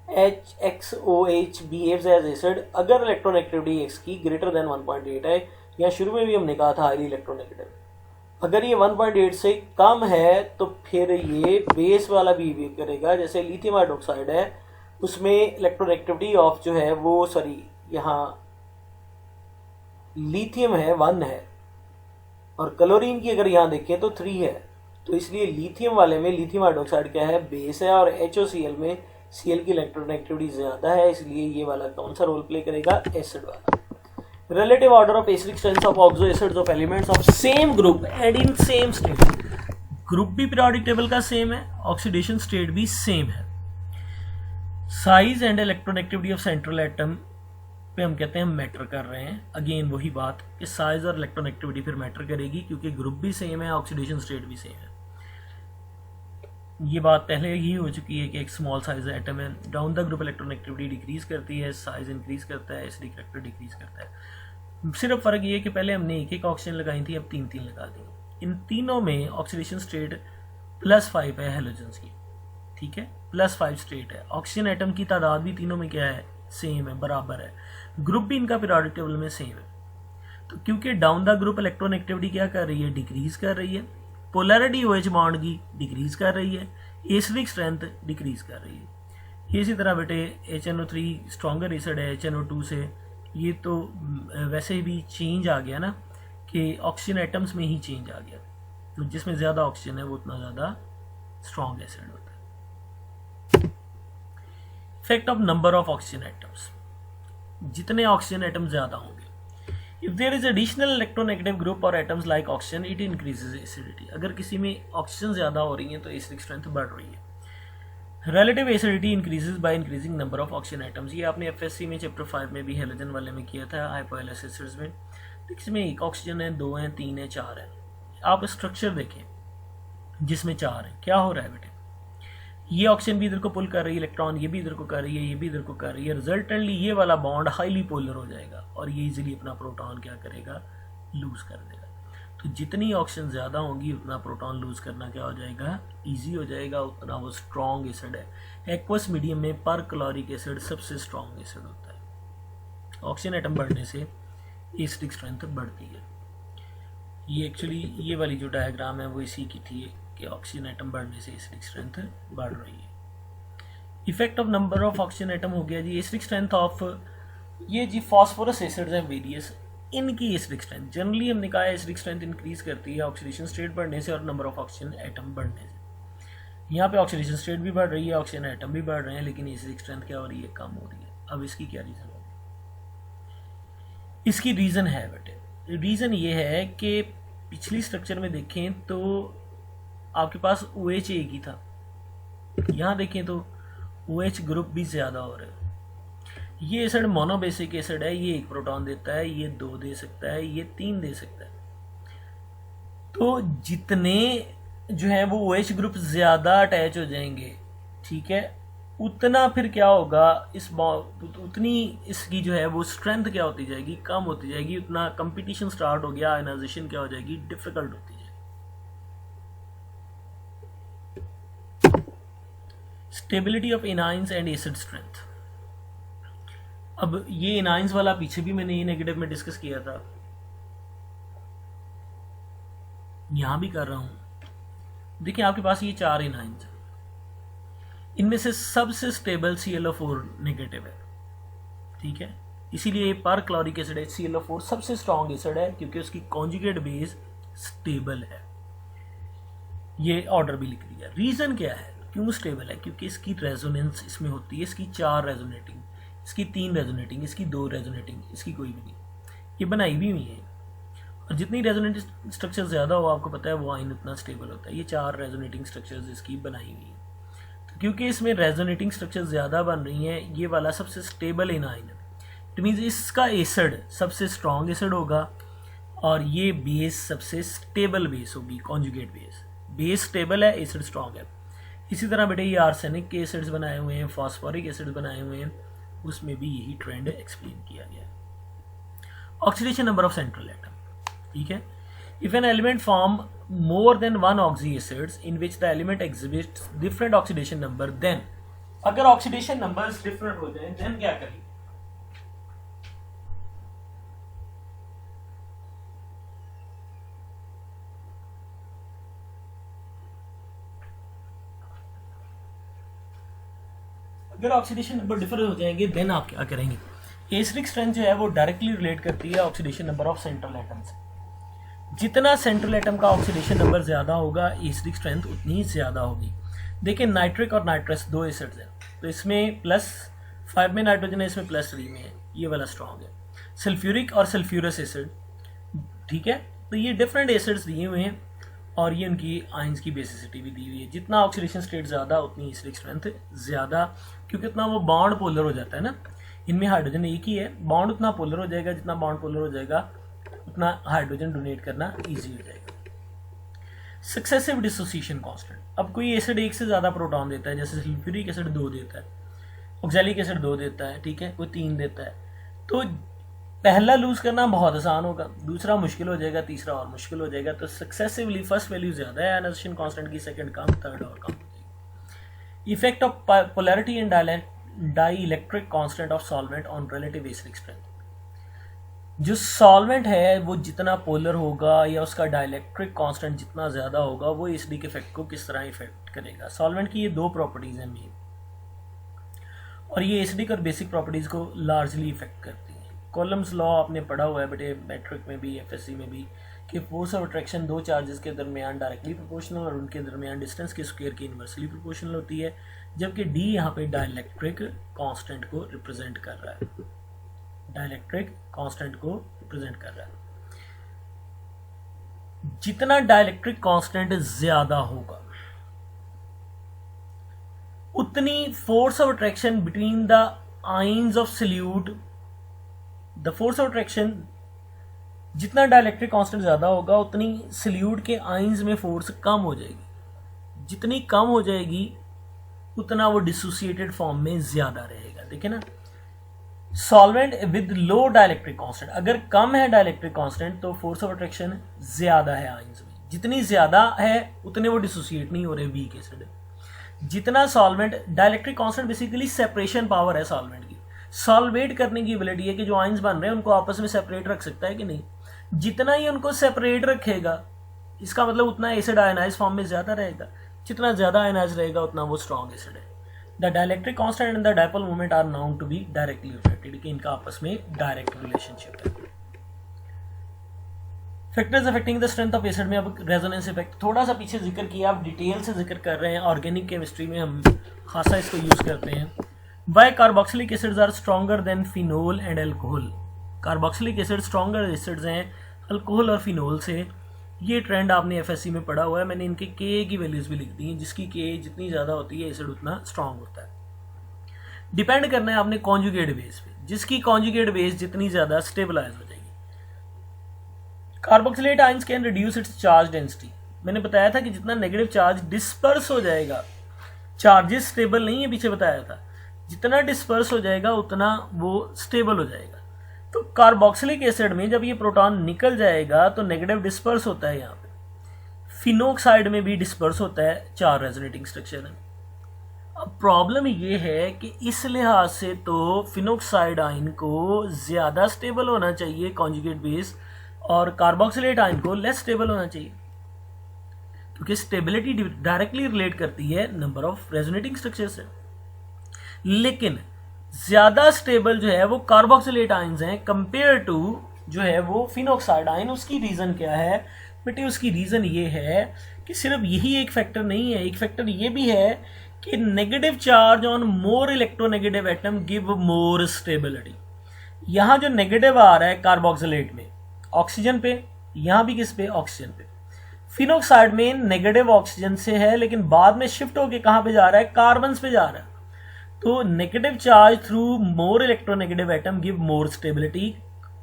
HXOH बिहेव्स एज एसिड अगर इलेक्ट्रोनेगेटिविटी X की ग्रेटर देन 1.8 है। यहाँ शुरू में भी हमने कहा था हाईली इलेक्ट्रोनेगेटिव, अगर ये 1.8 से कम है तो फिर ये बेस वाला बिहेव करेगा। जैसे लिथियम हाइड्रोक्साइड है, उसमें इलेक्ट्रोनेगेटिविटी ऑफ जो है वो यहाँ लिथियम है 1 है और क्लोरीन की अगर यहाँ देखें तो 3 है। तो इसलिए लिथियम वाले में लिथियम हाइड्रोक्साइड क्या है, बेस है, और HOCl में Cl की इलेक्ट्रोनेगेटिविटी ज्यादा है, इसलिए ये वाला कौन सा रोल प्ले करेगा, एसिड वाला। Relative order of acidic strength of oxo acids of elements of same group and in same state. Group भी पीरियोडिक टेबल का सेम है, ऑक्सीडेशन स्टेट भी सेम है। Size and electronegativity of central atom पे हम कहते हैं हम मैटर कर रहे हैं। अगेन वही बात कि साइज और इलेक्ट्रोनेगेटिविटी फिर मैटर करेगी, क्योंकि ग्रुप भी सेम है, ऑक्सीडेशन स्टेट भी सेम है। ये बात पहले ही हो चुकी है कि एक स्मॉल साइज एटम है, down the group electronegativity decrease करती है, साइज इंक्रीज करता है, एसिडिक करेक्टर डिक्रीज करता है। सिर्फ फर्क ये है कि पहले हमने एक एक ऑक्सीजन लगाई थी, अब 3-3 लगा दी। इन तीनों में ऑक्सीडेशन स्टेट +5 है हैलोजेंस की, ठीक है, +5 स्टेट है। ऑक्सीजन एटम की तादाद भी तीनों में क्या है, सेम है, बराबर है। ग्रुप भी इनका पीरियोडिक टेबल में सेम है। तो क्योंकि डाउन द ग्रुप इलेक्ट्रोनेगेटिविटी क्या कर रही है, डिक्रीज कर रही है, पोलैरिटी OH बॉन्ड की डिक्रीज कर रही है, एसिडिक स्ट्रेंथ डिक्रीज कर रही है। इसी तरह बेटे HNO3 स्ट्रॉन्गर एसिड है HNO2 से, ये तो वैसे भी चेंज आ गया ना कि ऑक्सीजन एटम्स में ही चेंज आ गया, तो जिसमें ज़्यादा ऑक्सीजन है वो उतना ज़्यादा स्ट्रॉन्ग एसिड होता है। Effect of number of oxygen atoms, जितने ऑक्सीजन एटम ज़्यादा होंगे, if there is additional electronegative group or atoms like oxygen, it increases acidity। अगर किसी में ऑक्सीजन ज्यादा हो रही है तो एसिडिक स्ट्रेंथ बढ़ रही है। relative acidity increases by increasing number of oxygen atoms। ये आपने FSC में चैप्टर 5 में भी हेलोजन वाले में किया था, हाइपोहेलस एसिड्स में। इसमें एक ऑक्सीजन है, 2 है, 3 है, 4 है। आप स्ट्रक्चर देखें जिसमें 4 है, क्या हो रहा है बेटे, ये ऑक्सीजन भी इधर को पुल कर रही है, इलेक्ट्रॉन ये भी इधर को कर रही है, ये भी इधर को कर रही है। रिजल्टेंटली ये वाला बॉन्ड हाईली पोलर हो जाएगा और ये इजीली अपना प्रोटॉन क्या करेगा, लूज कर देगा। तो जितनी ऑक्सीजन ज्यादा होंगी उतना प्रोटॉन लूज करना क्या हो जाएगा, इजी हो जाएगा, उतना वो स्ट्रॉन्ग एसिड है। एक्वस मीडियम में परक्लोरिक एसिड सबसे स्ट्रॉन्ग एसिड होता है। ऑक्सीजन एटम बढ़ने से एसिडिक स्ट्रेंथ बढ़ती है। ये एक्चुअली ये वाली जो डायग्राम है वो इसी की थी कि ऑक्सीजन एटम बढ़ने से एसिडिक स्ट्रेंथ बढ़ रही है। Effect of number of oxygen atom हो गया जी। एसिडिक स्ट्रेंथ ऑफ ये जी फॉस्फोरस एसिड्स हैं वेरियस, इनकी एसिडिक स्ट्रेंथ जनरली हमने कहा एसिडिक स्ट्रेंथ इंक्रीज करती है ऑक्सीडेशन स्टेट बढ़ने से और नंबर ऑफ ऑक्सीजन एटम बढ़ने से। यहाँ पे ऑक्सीडेशन स्टेट भी बढ़ रही है, ऑक्सीजन एटम भी बढ़ रहे हैं, लेकिन एसिडिक स्ट्रेंथ क्या हो रही है, कम हो रही है। अब इसकी क्या रीजन होगी, इसकी रीजन है बेटे, रीजन ये है कि पिछली स्ट्रक्चर में देखें तो आपके पास OH एक ही था, यहाँ देखें तो OH ग्रुप भी ज्यादा हो रहे हैं। ये एसिड मोनोबेसिक एसिड है, ये 1 प्रोटॉन देता है, ये 2 दे सकता है, ये 3 दे सकता है। तो जितने जो है वो OH ग्रुप ज्यादा अटैच हो जाएंगे, ठीक है, उतना फिर क्या होगा, उतनी इसकी जो है वो स्ट्रेंथ क्या होती जाएगी, कम होती जाएगी, उतना कंपटीशन स्टार्ट हो गया, आयनाइजेशन क्या हो जाएगी, डिफिकल्ट होती जाएगी। Stability of anions and acid strength. अब ये एनाइंस वाला पीछे भी मैंने ये नेगेटिव में डिस्कस किया था, यहां भी कर रहा हूं। देखिए आपके पास ये 4 एनाइंस, इनमें से सबसे स्टेबल ClO4 नेगेटिव है, ठीक है, इसीलिए पर क्लोरिक एसिड HClO4 सबसे स्ट्रॉन्ग एसिड है क्योंकि उसकी कॉन्जुगेट बेस स्टेबल है। ये ऑर्डर भी लिख दिया। रीजन क्या है, क्यों स्टेबल है, क्योंकि इसकी रेजोनेंस इसमें होती है, इसकी 4 रेजोनेटिंग, इसकी 3 रेजोनेटिंग, इसकी 2 रेजोनेटिंग, इसकी कोई भी नहीं, ये बनाई भी हुई है। और जितनी रेजोनेटिंग स्ट्रक्चर ज्यादा हो, आपको पता है वो आयन उतना स्टेबल होता है। ये 4 रेजोनेटिंग स्ट्रक्चर्स इसकी बनाई हुई है। तो क्योंकि इसमें रेजोनेटिंग स्ट्रक्चर ज्यादा बन रही हैं, ये वाला सबसे स्टेबल एनाइन है। इट मीन्स इसका एसिड सबसे स्ट्रॉन्ग एसिड होगा और ये बेस सबसे स्टेबल बेस होगी, कॉन्जुगेट बेस। बेस स्टेबल है, एसिड स्ट्रॉन्ग है। इसी तरह बेटे ये आर्सेनिक के एसिड्स बनाए हुए हैं, फॉस्फोरिक एसिड बनाए हुए हैं, उसमें भी यही ट्रेंड एक्सप्लेन किया गया है। Oxidation number of central atom, ठीक है, if an element form more than one oxy acids in which the element exhibits different oxidation number, then अगर ऑक्सीडेशन नंबर्स डिफरेंट हो जाए then क्या करें, अगर ऑक्सीडेशन नंबर डिफरेंट हो जाएंगे देन आप क्या करेंगे। एसिडिक स्ट्रेंथ जो है वो डायरेक्टली रिलेट करती है oxidation number of central atom से। जितना सेंट्रल एटम का ऑक्सीडेशन नंबर ज्यादा होगा, एसिडिक स्ट्रेंथ उतनी ज्यादा होगी। देखिए नाइट्रिक और नाइट्रस 2 एसिड्स हैं, तो इसमें +5 में नाइट्रोजन है, इसमें +3 में है, ये वाला स्ट्रॉन्ग है। सल्फ्यूरिक और सल्फ्यूरस एसिड, ठीक है, तो ये डिफरेंट एसिड्स दिए हुए हैं और ये उनकी आयंस की बेसिसिटी भी दी हुई है। जितना ऑक्सीडेशन स्टेट ज्यादा उतनी एसिडिक स्ट्रेंथ ज्यादा, क्योंकि उतना वो बॉन्ड पोलर हो जाता है ना, इनमें हाइड्रोजन एक ही है, बॉन्ड उतना पोलर हो जाएगा, जितना बॉन्ड पोलर हो जाएगा उतना हाइड्रोजन डोनेट करना इजी हो जाएगा। सक्सेसिव डिसोसिएशन कांस्टेंट, अब कोई एसिड एक से ज्यादा प्रोटॉन देता है, जैसे सल्फ्यूरिक एसिड 2 देता है, ऑक्सैलिक एसिड 2 देता है, ठीक है, कोई 3 देता है, तो पहला लूज करना बहुत आसान होगा, दूसरा मुश्किल हो जाएगा, तीसरा और मुश्किल हो जाएगा। तो सक्सेसिवली फर्स्ट वैल्यू ज्यादा है आयनाइजेशन कांस्टेंट की, सेकंड कम, थर्ड और कम हो जाएगी। Effect of polarity and dielectric constant of solvent on relative acidic strength, जो सॉल्वेंट है वो जितना पोलर होगा या उसका डाइलेक्ट्रिक कांस्टेंट जितना ज्यादा होगा, वो एसिडिक इफेक्ट को किस तरह इफेक्ट करेगा। सॉल्वेंट की ये 2 प्रॉपर्टीज हैं मेन, और ये एसिडिक और बेसिक प्रॉपर्टीज को लार्जली इफेक्ट करती हैं। कॉलम्स लॉ आपने पढ़ा हुआ है बेटे मैट्रिक में भी, FSC में भी, कि फोर्स ऑफ अट्रैक्शन 2 चार्जेस के दरमियान डायरेक्टली प्रोपोर्शनल और उनके दरमियान डिस्टेंस के स्क्वायर की इनवर्सली प्रोपोर्शनल होती है, जबकि D यहाँ पे डाइलेक्ट्रिक कांस्टेंट को रिप्रेजेंट कर रहा है, डाइलेक्ट्रिक कांस्टेंट को रिप्रेजेंट कर रहा है। जितना डाइलेक्ट्रिक कांस्टेंट ज्यादा होगा उतनी force of attraction between the ions of solute, the force of attraction जितना डाइलेक्ट्रिक कांस्टेंट ज्यादा होगा उतनी सॉल्यूट के आयंस में फोर्स कम हो जाएगी, जितनी कम हो जाएगी उतना वो डिसोसिएटेड फॉर्म में ज्यादा रहेगा। देखिए ना, solvent with low dielectric constant, अगर कम है डाइलेक्ट्रिक कांस्टेंट तो फोर्स ऑफ अट्रैक्शन ज्यादा है आयंस में, जितनी ज्यादा है उतने वो डिसोसिएट नहीं हो रहे, वीक एसिड। जितना solvent, dielectric constant basically separation power है सॉल्वेंट की, सॉल्वेट करने की एबिलिटी है कि जो आयंस बन रहे हैं उनको आपस में सेपरेट रख सकता है कि नहीं। जितना ही उनको सेपरेट रखेगा, इसका मतलब उतना एसिड आयनाइज फॉर्म में ज्यादा रहेगा, जितना ज्यादा आयनाइज रहेगा उतना वो स्ट्रॉन्ग एसिड है। The dielectric constant and the dipole moment are known to be directly related, कि इनका आपस में डायरेक्ट रिलेशनशिप है। Factors affecting the strength of acid में अब रेजोनेंस इफेक्ट थोड़ा सा पीछे जिक्र किया, अब डिटेल से जिक्र कर रहे हैं। ऑर्गेनिक केमिस्ट्री में हम खासा इसको यूज करते हैं। Why carboxylic acids are stronger than phenol and alcohol, carboxylic acid stronger acids हैं अल्कोहल और फिनोल से। ये ट्रेंड आपने FSC में पढ़ा हुआ है, मैंने इनके Ka की वैल्यूज भी लिख दी हैं, जिसकी Ka जितनी ज्यादा होती है एसिड उतना स्ट्रॉन्ग होता है। डिपेंड करना है आपने कॉन्जुगेट बेस पे, जिसकी कॉन्जुगेट बेस जितनी ज्यादा स्टेबलाइज हो जाएगी। Carboxylate ions can reduce it's charge density. मैंने बताया था कि जितना नेगेटिव चार्ज डिस्पर्स हो जाएगा, चार्जेस स्टेबल नहीं है, पीछे बताया था, जितना डिस्पर्स हो जाएगा उतना वो स्टेबल हो जाएगा। तो कार्बोक्सिलिक एसिड में जब ये प्रोटॉन निकल जाएगा तो नेगेटिव डिस्पर्स होता है, यहाँ पे फिनोक्साइड में भी डिस्पर्स होता है, 4 रेजोनेटिंग स्ट्रक्चर है। अब प्रॉब्लम ये है कि इस लिहाज से तो फिनोक्साइड आयन को ज्यादा स्टेबल होना चाहिए कॉन्जुगेट बेस, और कार्बोक्सिलेट आयन को लेस स्टेबल होना चाहिए, क्योंकि स्टेबिलिटी डायरेक्टली रिलेट करती है नंबर ऑफ रेजोनेटिंग स्ट्रक्चर से। लेकिन ज्यादा स्टेबल जो है वो कार्बोक्सिलेट आयंस हैं कंपेयर टू जो है वो फिनोक्साइड आयन। उसकी रीजन क्या है बेटे? उसकी रीजन ये है कि सिर्फ यही एक फैक्टर नहीं है, एक फैक्टर ये भी है कि negative charge on more electronegative atom give more stability. यहां जो नेगेटिव आ रहा है कार्बोक्सिलेट में ऑक्सीजन पे, यहां भी किस पे? ऑक्सीजन पे। फिनोक्साइड में नेगेटिव ऑक्सीजन से है, लेकिन बाद में शिफ्ट होके कहां पे जा रहा है? कार्बन पे जा रहा है। तो नेगेटिव चार्ज थ्रू मोर electronegative atom give more stability.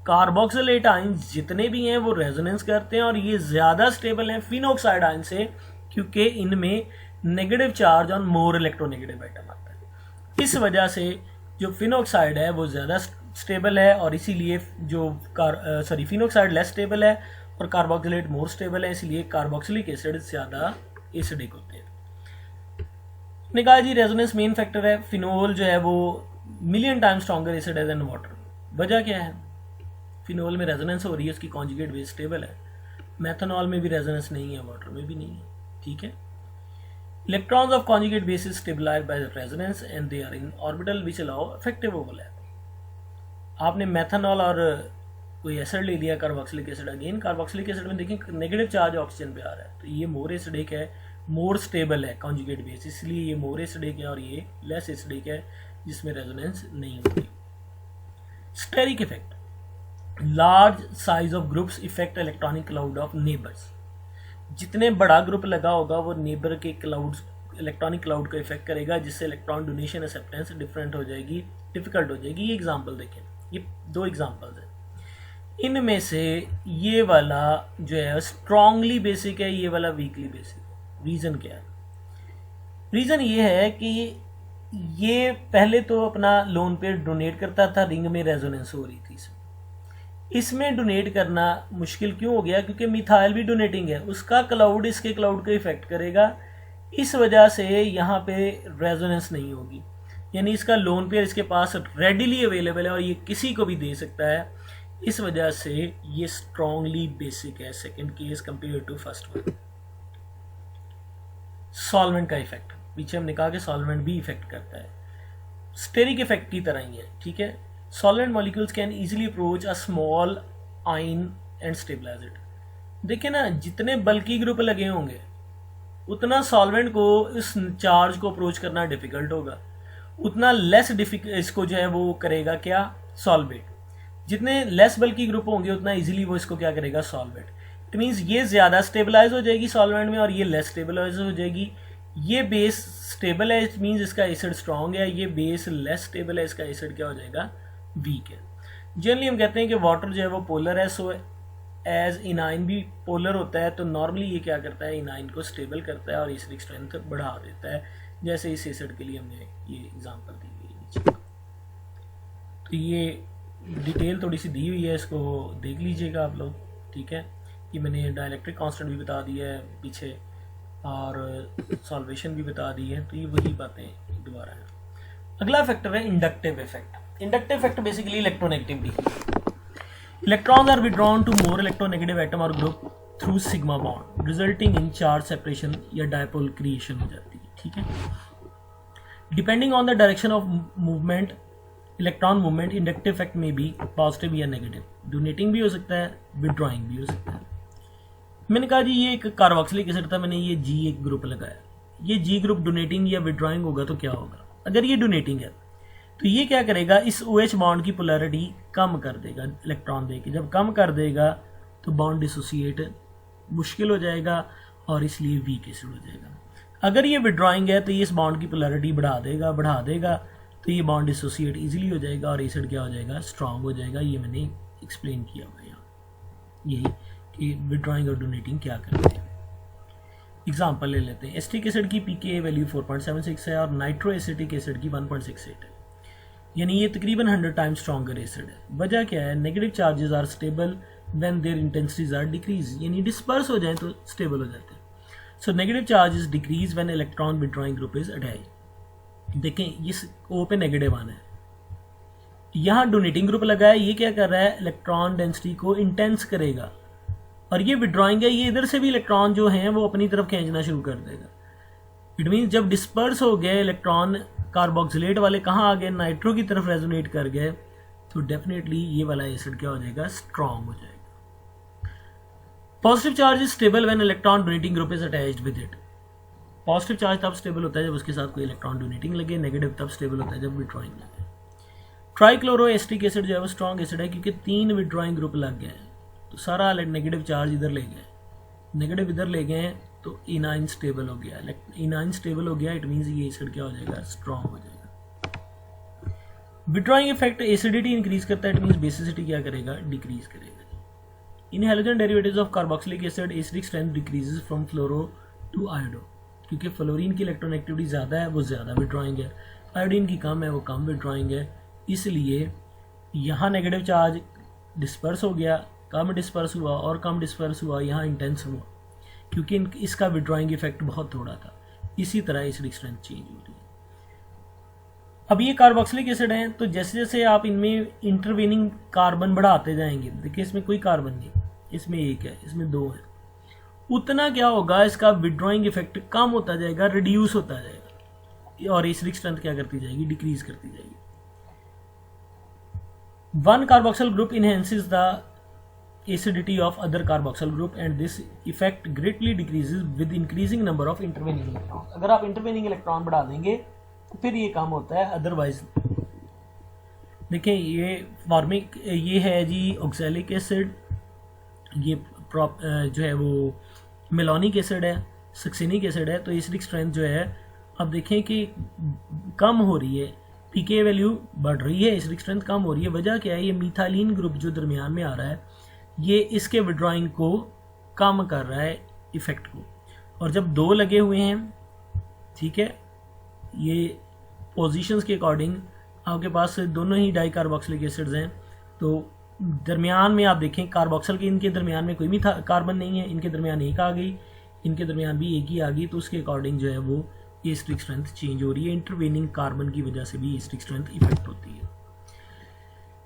Carboxylate ions जितने भी हैं वो रेजोनेंस करते हैं और ये ज्यादा स्टेबल हैं फिनोक्साइड आयन से, क्योंकि इनमें negative charge on more electronegative atom आता है। इस वजह से जो फिनोक्साइड है वो ज्यादा स्टेबल है, और इसीलिए जो फिनोक्साइड लेस स्टेबल है और कार्बोक्सिलेट मोर स्टेबल है, इसलिए कार्बोक्सिलिक एसिड ज्यादा एसिडिक होते हैं। ने कहा जी रेजोनेंस मेन फैक्टर है। फिनोल जो है वो मिलियन टाइम स्ट्रॉन्गर एसिड है देन वाटर। वजह क्या है? फिनोल में रेजोनेंस हो रही है, उसकी कॉन्जुगेट बेस स्टेबल है। मेथनॉल में भी रेजोनेंस नहीं है, वाटर में भी नहीं है, ठीक है। Electrons of conjugate base is stabilized by resonance and they are in orbital which allow effective overlap. आपने मेथनॉल और कोई एसिड ले लिया, carboxylic acid. Again carboxylic acid में देखिए नेगेटिव चार्ज ऑक्सीजन पे आ रहा है, तो ये मोर एसिडिक है, मोर स्टेबल है कॉन्जुगेट बेस, इसलिए ये मोर एसिडिक है और ये लेस एसिडिक है जिसमें रेजोनेंस नहीं होती। Steric effect, large size of groups effect electronic cloud of neighbours. जितने बड़ा ग्रुप लगा होगा वो नेबर के क्लाउड, इलेक्ट्रॉनिक क्लाउड को इफेक्ट करेगा, जिससे इलेक्ट्रॉन डोनेशन एक्सेप्टेंस डिफरेंट हो जाएगी, डिफिकल्ट हो जाएगी। ये एग्जाम्पल देखें, ये 2 एग्जाम्पल्स हैं। इनमें से ये वाला जो है स्ट्रांगली बेसिक है, ये वाला वीकली बेसिक है। रीजन क्या है? रीजन ये है कि ये पहले तो अपना लोन पे डोनेट करता था, रिंग में रेजोनेंस हो रही थी। इसमें डोनेट करना मुश्किल क्यों हो गया? क्योंकि मिथाइल भी डोनेटिंग है, उसका क्लाउड इसके क्लाउड को इफेक्ट करेगा, इस वजह से यहाँ पे रेजोनेंस नहीं होगी। यानी इसका लोन पेयर इसके पास रेडिली अवेलेबल है और ये किसी को भी दे सकता है, इस वजह से ये स्ट्रांगली बेसिक है, second case compare to first one. Solvent का इफेक्ट, पीछे हमने कहा कि सॉल्वेंट भी इफेक्ट करता है, स्टेरिक इफेक्ट की तरह ही है, ठीक है। Solvent molecules can easily approach a small ion and stabilize it. देखिए ना, जितने बल्कि ग्रुप लगे होंगे उतना सॉल्वेंट को इस चार्ज को अप्रोच करना डिफिकल्ट होगा, उतना लेस इसको जो है वो करेगा क्या? सॉल्वेट। जितने लेस बल्कि ग्रुप होंगे उतना इजीली वो इसको क्या करेगा? सॉल्वेट। इट मीन्स ये ज्यादा स्टेबलाइज हो जाएगी सॉल्वेंट में और ये लेस स्टेबलाइज हो जाएगी। ये बेस स्टेबल है, इट मीन्स इसका एसिड स्ट्रांग है, ये बेस लेस स्टेबल है, इसका एसिड क्या हो जाएगा? वीक है। जनरली हम कहते हैं कि वाटर जो है वो पोलर है, सो एज इनाइन भी पोलर होता है, तो नॉर्मली ये क्या करता है? इनाइन को स्टेबल करता है और एसिडिक स्ट्रेंथ बढ़ा देता है, जैसे इस एसिड के लिए हमने ये एग्जांपल दी हुई है नीचे। तो ये डिटेल थोड़ी सी दी हुई है, इसको देख लीजिएगा आप लोग, ठीक है। कि मैंने डाइलेक्ट्रिक कांस्टेंट भी बता दिया है पीछे और सॉल्वेशन भी बता दी है, तो ये वही बातें दोबारा है। अगला फैक्टर है inductive effect. Inductive effect basically electronegativity. Electrons are withdrawn to more electronegative atom और group through sigma bond resulting in charge separation या डायपोल क्रिएशन हो जाती है, ठीक है। Depending on the direction of movement, electron movement, inductive effect में भी positive या नेगेटिव, डोनेटिंग भी हो सकता है, विड्रॉइंग भी हो सकता है। मैंने कहा जी ये एक कार्बोक्सिलिक एसिड था, मैंने ये जी एक ग्रुप लगाया, ये जी ग्रुप डोनेटिंग या विड्रॉइंग होगा तो क्या होगा? अगर ये डोनेटिंग है तो ये क्या करेगा? इस OH बॉन्ड की पोलैरिटी कम कर देगा इलेक्ट्रॉन देके। जब कम कर देगा तो बॉन्ड डिसोसिएट मुश्किल हो जाएगा और इसलिए वीक एसिड हो जाएगा। अगर ये विड्रॉइंग है तो ये इस बॉन्ड की पोलैरिटी बढ़ा देगा, तो ये बॉन्ड डिसोसिएट इजीली हो जाएगा और एसिड क्या हो जाएगा, स्ट्रांग हो जाएगा। ये मैंने एक्सप्लेन किया हुआ है यहाँ, यही कि विड्रॉइंग और डोनेटिंग क्या करते हैं। एग्जाम्पल ले लेते हैं। एसिटिक एसिड की पीके वैल्यू 4.76 है और नाइट्रो एसिटिक एसिड की 1.68 है, यानी ये तकरीबन 100 टाइम्स स्ट्रॉन्गर एसिड है। वजह क्या है, negative charges are stable when their intensities are decrease, यानी डिस्पर्स हो जाए तो स्टेबल हो जाते हैं। So negative charges decrease when electron withdrawing group is attached. देखें इस ओ पे नेगेटिव आना है, यहाँ डोनेटिंग ग्रुप लगा है, ये क्या कर रहा है, इलेक्ट्रॉन डेंसिटी को इंटेंस करेगा, और ये विड्रॉइंग है, ये इधर से भी इलेक्ट्रॉन जो हैं वो अपनी तरफ खींचना शुरू कर देगा। इट मीन्स जब डिस्पर्स हो गए इलेक्ट्रॉन कार्बोक्सिलेट वाले कहाँ आ गए, नाइट्रो की तरफ रेजोनेट कर गए, तो डेफिनेटली ये वाला एसिड क्या हो जाएगा, स्ट्रॉन्ग हो जाएगा। Positive charge is stable when electron donating group is attached with it. Positive charge तब स्टेबल होता है जब उसके साथ कोई इलेक्ट्रॉन डोनेटिंग लगे, नेगेटिव तब स्टेबल होता है जब विड्रॉइंग लगे। ट्राइक्लोरोएसिटिक एसिड जो है वो स्ट्रॉन्ग एसिड है क्योंकि 3 विड्रॉइंग ग्रुप लग गए, तो सारा नेगेटिव चार्ज इधर ले गए, नेगेटिव इधर ले गए तो इनाइन स्टेबल हो गया। इनाइन स्टेबल हो गया, इट मीन्स ये एसिड क्या हो जाएगा, स्ट्रॉन्ग हो जाएगा। विड्रॉइंग इफेक्ट एसिडिटी इंक्रीज करता है, इट मीन्स बेसिसिटी क्या करेगा, डिक्रीज करेगा। In halogen derivatives of carboxylic acid acidic strength decreases from fluoro to iodo, क्योंकि फ्लोरीन की इलेक्ट्रॉनेक्टिविटी ज़्यादा है, वो ज़्यादा विड्रॉइंग है, आयोडीन की कम है, वो कम विड्रॉइंग है, इसलिए यहाँ नेगेटिव चार्ज डिस्पर्स हो गया, कम डिस्पर्स हुआ, और कम डिस्पर्स हुआ यहाँ इंटेंस हुआ, क्योंकि इसका विड्रॉइंग इफेक्ट बहुत थोड़ा था। इसी तरह एसिडिक स्ट्रेंथ चेंज हो रही है। अब ये कार्बोक्सिलिक एसिड हैं, तो जैसे जैसे आप इनमें इंटरवेनिंग कार्बन बढ़ाते जाएंगे, देखिए इसमें कोई कार्बन नहीं, इसमें 1 है, इसमें 2 है, उतना क्या होगा, इसका विड्रॉइंग इफेक्ट कम होता जाएगा, रिड्यूस होता जाएगा, और एसिडिक स्ट्रेंथ क्या करती जाएगी, डिक्रीज करती जाएगी। 1 carboxyl group enhances the acidity of other carboxyl group and this effect greatly decreases with increasing number of intervening electrons। अगर आप intervening electron बढ़ा देंगे तो फिर ये काम होता है, अदरवाइज देखें ये फॉर्मिक, ये है जी ऑक्सैलिक एसिड, ये जो है वो मेलोनिक एसिड है, सक्सिनिक एसिड है, तो एसिडिक स्ट्रेंथ जो है अब देखें कि कम हो रही है, पीके वैल्यू बढ़ रही है, एसिडिक स्ट्रेंथ कम हो रही है। वजह क्या है, ये मिथाइलिन ग्रुप जो दरमियान में आ रहा है ये इसके विड्रॉइंग को कम कर रहा है, इफेक्ट को, और जब 2 लगे हुए हैं, ठीक है, ये पोजीशंस के अकॉर्डिंग आपके पास दोनों ही डाई कार्बोक्सिलिक एसिड्स हैं, तो दरमियान में आप देखें कार्बोक्सिल के इनके दरमियान में कोई भी कार्बन नहीं है, इनके दरमियान 1 आ गई, इनके दरमियान भी 1 ही आ गई, तो उसके अकॉर्डिंग जो है वो एसिडिक स्ट्रेंथ चेंज हो रही है। इंटरवेनिंग कार्बन की वजह से भी एसिडिक स्ट्रेंथ इफेक्ट होती है।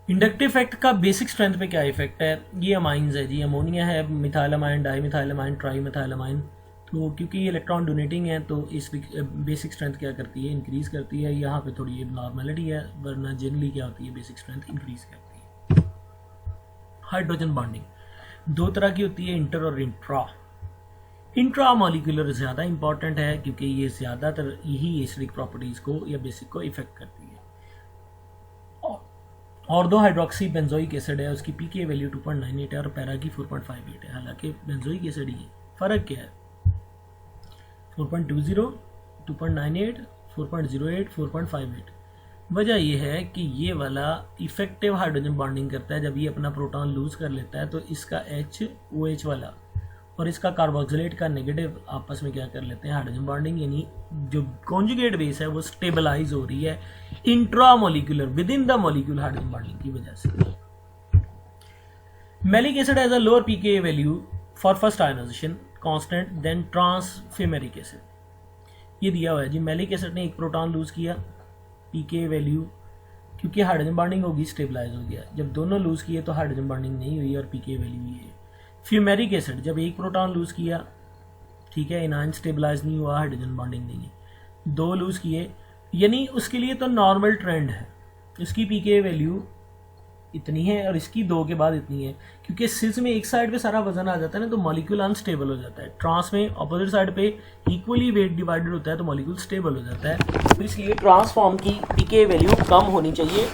इंडक्टिव इफेक्ट का बेसिक स्ट्रेंथ पे क्या इफेक्ट है, ये अमाइंस है जी, अमोनिया है, मिथाइलमाइन, डाईमिथाइलमाइन, ट्राईमिथाइलमाइन, तो क्योंकि ये इलेक्ट्रॉन डोनेटिंग है तो इस बेसिक स्ट्रेंथ क्या करती है, इंक्रीज करती है। यहाँ पे थोड़ी नॉर्मेलिटी है, वरना जनरली क्या होती है, बेसिक स्ट्रेंथ इंक्रीज करती है। हाइड्रोजन बॉन्डिंग 2 तरह की होती है, इंटर और इंट्रा। इंट्रा मॉलिक्यूलर ज़्यादा इंपॉर्टेंट है क्योंकि ये ज़्यादातर यही एसिडिक प्रॉपर्टीज़ को या बेसिक को इफेक्ट करती है। और 2 हाइड्रोक्सी बेंजोइक एसिड है, उसकी पीके वैल्यू 2.98 है और पैरा की 4.58 है, हालांकि बेंजोइक एसिड ही है। फ़र्क क्या है, 4.20, 2.98, 4.08, 4.58। वजह यह है कि ये वाला इफेक्टिव हाइड्रोजन बॉन्डिंग करता है, जब ये अपना प्रोटॉन लूज कर लेता है तो इसका OH वाला और इसका कार्बोक्सिलेट का नेगेटिव आपस में क्या कर लेते हैं, हाइड्रोजन बॉन्डिंग, यानी जो कॉन्जुगेट बेस है वो स्टेबलाइज हो रही है intramolecular within the molecule hydrogen bonding की वजह से। Maleic acid has a lower pK value for first ionisation constant than transfumaric acid. ये दिया हुआ है जी, मैलिक एसिड ने 1 प्रोटॉन लूज किया, पीके वैल्यू क्योंकि हाइड्रोजन बॉन्डिंग होगी स्टेबलाइज हो गया, जब दोनों लूज किए तो हाइड्रोजन बॉन्डिंग नहीं हुई और पीके वैल्यू ये है। फ्यूमेरिक एसिड जब 1 प्रोटॉन लूज किया, ठीक है, इनाइन स्टेबलाइज नहीं हुआ, हाइड्रोजन बॉन्डिंग नहीं है, 2 लूज किए, यानी उसके लिए तो नॉर्मल ट्रेंड है, इसकी पीके वैल्यू इतनी है और इसकी 2 के बाद इतनी है, क्योंकि सिस में एक साइड पे सारा वजन आ जाता है ना, तो मॉलिक्यूल अनस्टेबल हो जाता है। ट्रांस में अपोजिट साइड पे इक्वली वेट डिवाइडेड होता है तो मॉलिक्यूल स्टेबल हो जाता है, तो इसलिए ट्रांसफॉर्म की पीके वैल्यू कम होनी चाहिए,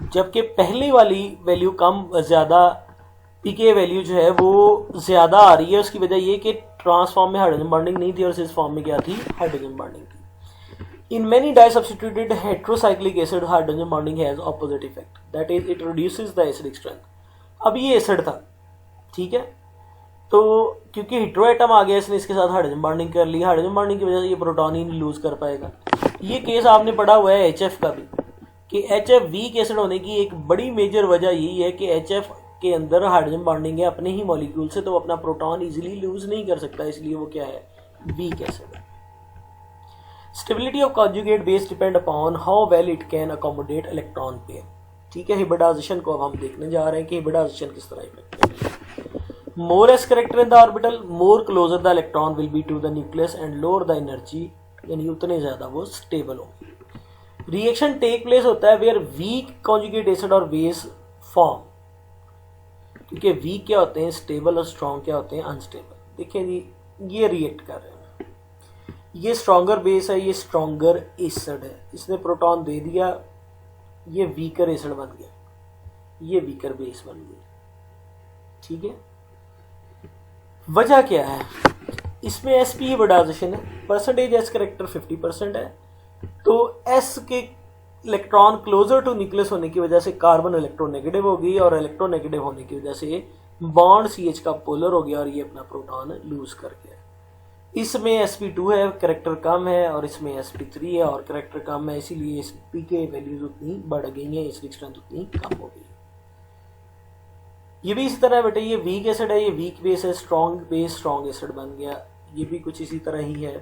जबकि पहले वाली वैल्यू कम, ज़्यादा पीके वैल्यू जो है वो ज़्यादा आ रही है। उसकी वजह ये कि ट्रांसफॉर्म में हाइड्रोजन बॉन्डिंग नहीं थी और सिस फॉर्म में क्या थी, हाइड्रोजन बॉन्डिंग थी। In many disubstituted heterocyclic acid, hydrogen bonding has opposite effect. That is, it reduces the acidic strength. अब ये एसिड था, ठीक है, तो क्योंकि हेट्रोएटम आ गया इसने इसके साथ हाइड्रोजन बॉन्डिंग कर ली, हाइड्रोजन बॉन्डिंग की वजह से ये प्रोटॉन ही नहीं लूज कर पाएगा। ये केस आपने पढ़ा हुआ है HF का भी, कि HF वीक एसिड होने की एक बड़ी मेजर वजह यही है कि HF के अंदर हाइड्रोजन बॉन्डिंग है अपने ही मॉलिक्यूल से, तो अपना प्रोटॉन इजीली लूज नहीं कर सकता, इसलिए वो क्या है, वीक एसिड है। Stability of conjugate base depend upon how well it can accommodate electron pair. ठीक है, हिब्रिडाइजेशन को अब हम देखने जा रहे हैं कि हिब्रिडाइजेशन किस तरह इफेक्ट है। More s character in the orbital, more closer the electron will be to the nucleus and lower the energy, यानी उतने ज्यादा वो स्टेबल होंगे। रिएक्शन टेक प्लेस होता है वेयर वीक कॉन्जुगेट एसिड और बेस फॉर्म, क्योंकि वीक क्या होते हैं, स्टेबल, और स्ट्रॉन्ग क्या होते हैं, अनस्टेबल। देखिए जी, ये रिएक्ट कर रहे हैं, ये स्ट्रॉन्गर बेस है, ये स्ट्रॉन्गर एसिड है, इसने प्रोटॉन दे दिया, ये वीकर एसिड बन गया, ये वीकर बेस बन गई, ठीक है। वजह क्या है, इसमें sp हिब्रिडाइजेशन है, परसेंटेज s करेक्टर 50% है, तो s के इलेक्ट्रॉन क्लोजर टू न्यूक्लियस होने की वजह से कार्बन इलेक्ट्रोनेगेटिव हो गई, और इलेक्ट्रोनेगेटिव होने की वजह से बॉन्ड CH का पोलर हो गया और ये अपना प्रोटॉन लूज कर गया। इसमें sp2 है, करेक्टर कम है, और इसमें sp3 है और करेक्टर कम है, इसीलिए इस p के वैल्यूज उतनी बढ़ गई हैं, एसिडिक स्ट्रेंथ उतनी कम हो गई। ये भी इसी तरह है बेटे, ये वीक एसिड है, ये वीक बेस है, स्ट्रॉन्ग बेस स्ट्रॉन्ग एसिड बन गया, ये भी कुछ इसी तरह ही है,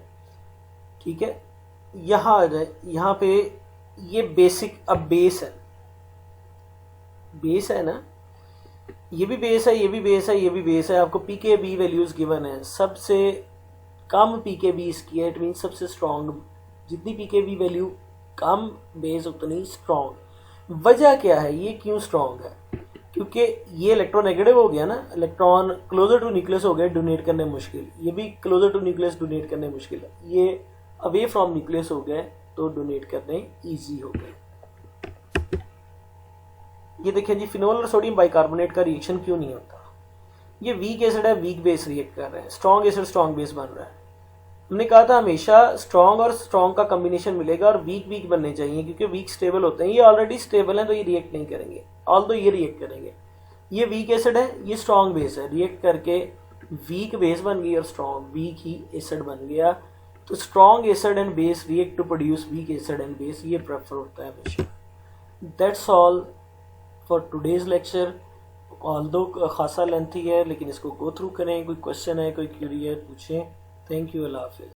ठीक है। यहाँ आ जाए, यहाँ पे ये बेसिक, अब बेस है, बेस है ना, ये भी बेस है, ये भी बेस है, ये भी बेस है, आपको pKb वैल्यूज गिवन है, सबसे कम pKb इसकी है, इट मीन सबसे स्ट्रॉन्ग, जितनी pKb वैल्यू कम बेस उतनी स्ट्रॉन्ग। वजह क्या है, ये क्यों स्ट्रॉन्ग है, क्योंकि ये इलेक्ट्रोनेगेटिव हो गया ना, इलेक्ट्रॉन क्लोजर टू न्यूक्लियस हो गए, डोनेट करने मुश्किल, ये भी क्लोजर टू न्यूक्लियस डोनेट करने मुश्किल है, ये अवे फ्रॉम न्यूक्लियस हो गए तो डोनेट करने ईजी हो गए। ये देखिए जी, फिनोल और सोडियम बाइकार्बोनेट का रिएक्शन क्यों नहीं होता, ये वीक एसिड है, वीक बेस रिएक्ट कर रहे हैं, स्ट्रॉन्ग एसिड स्ट्रॉन्ग बेस बन रहा है। हमने कहा था हमेशा स्ट्रॉन्ग और स्ट्रॉन्ग का कॉम्बिनेशन मिलेगा और वीक वीक बनने चाहिए, क्योंकि वीक स्टेबल होते हैं, ये ऑलरेडी स्टेबल हैं तो ये रिएक्ट नहीं करेंगे, ऑल्दो ये रिएक्ट करेंगे। ये वीक एसिड है, ये स्ट्रॉन्ग बेस है, रिएक्ट करके वीक बेस बन गई और स्ट्रॉन्ग वीक ही एसिड बन गया, तो strong acid and base react to produce weak acid and base, ये प्रेफर होता है हमेशा। That's all for today's lecture, although खासा लेंथी है, लेकिन इसको गो थ्रू करें, कोई क्वेश्चन है, कोई क्यूरी है, पूछें। थैंक यू, अल्लाह हाफिज़।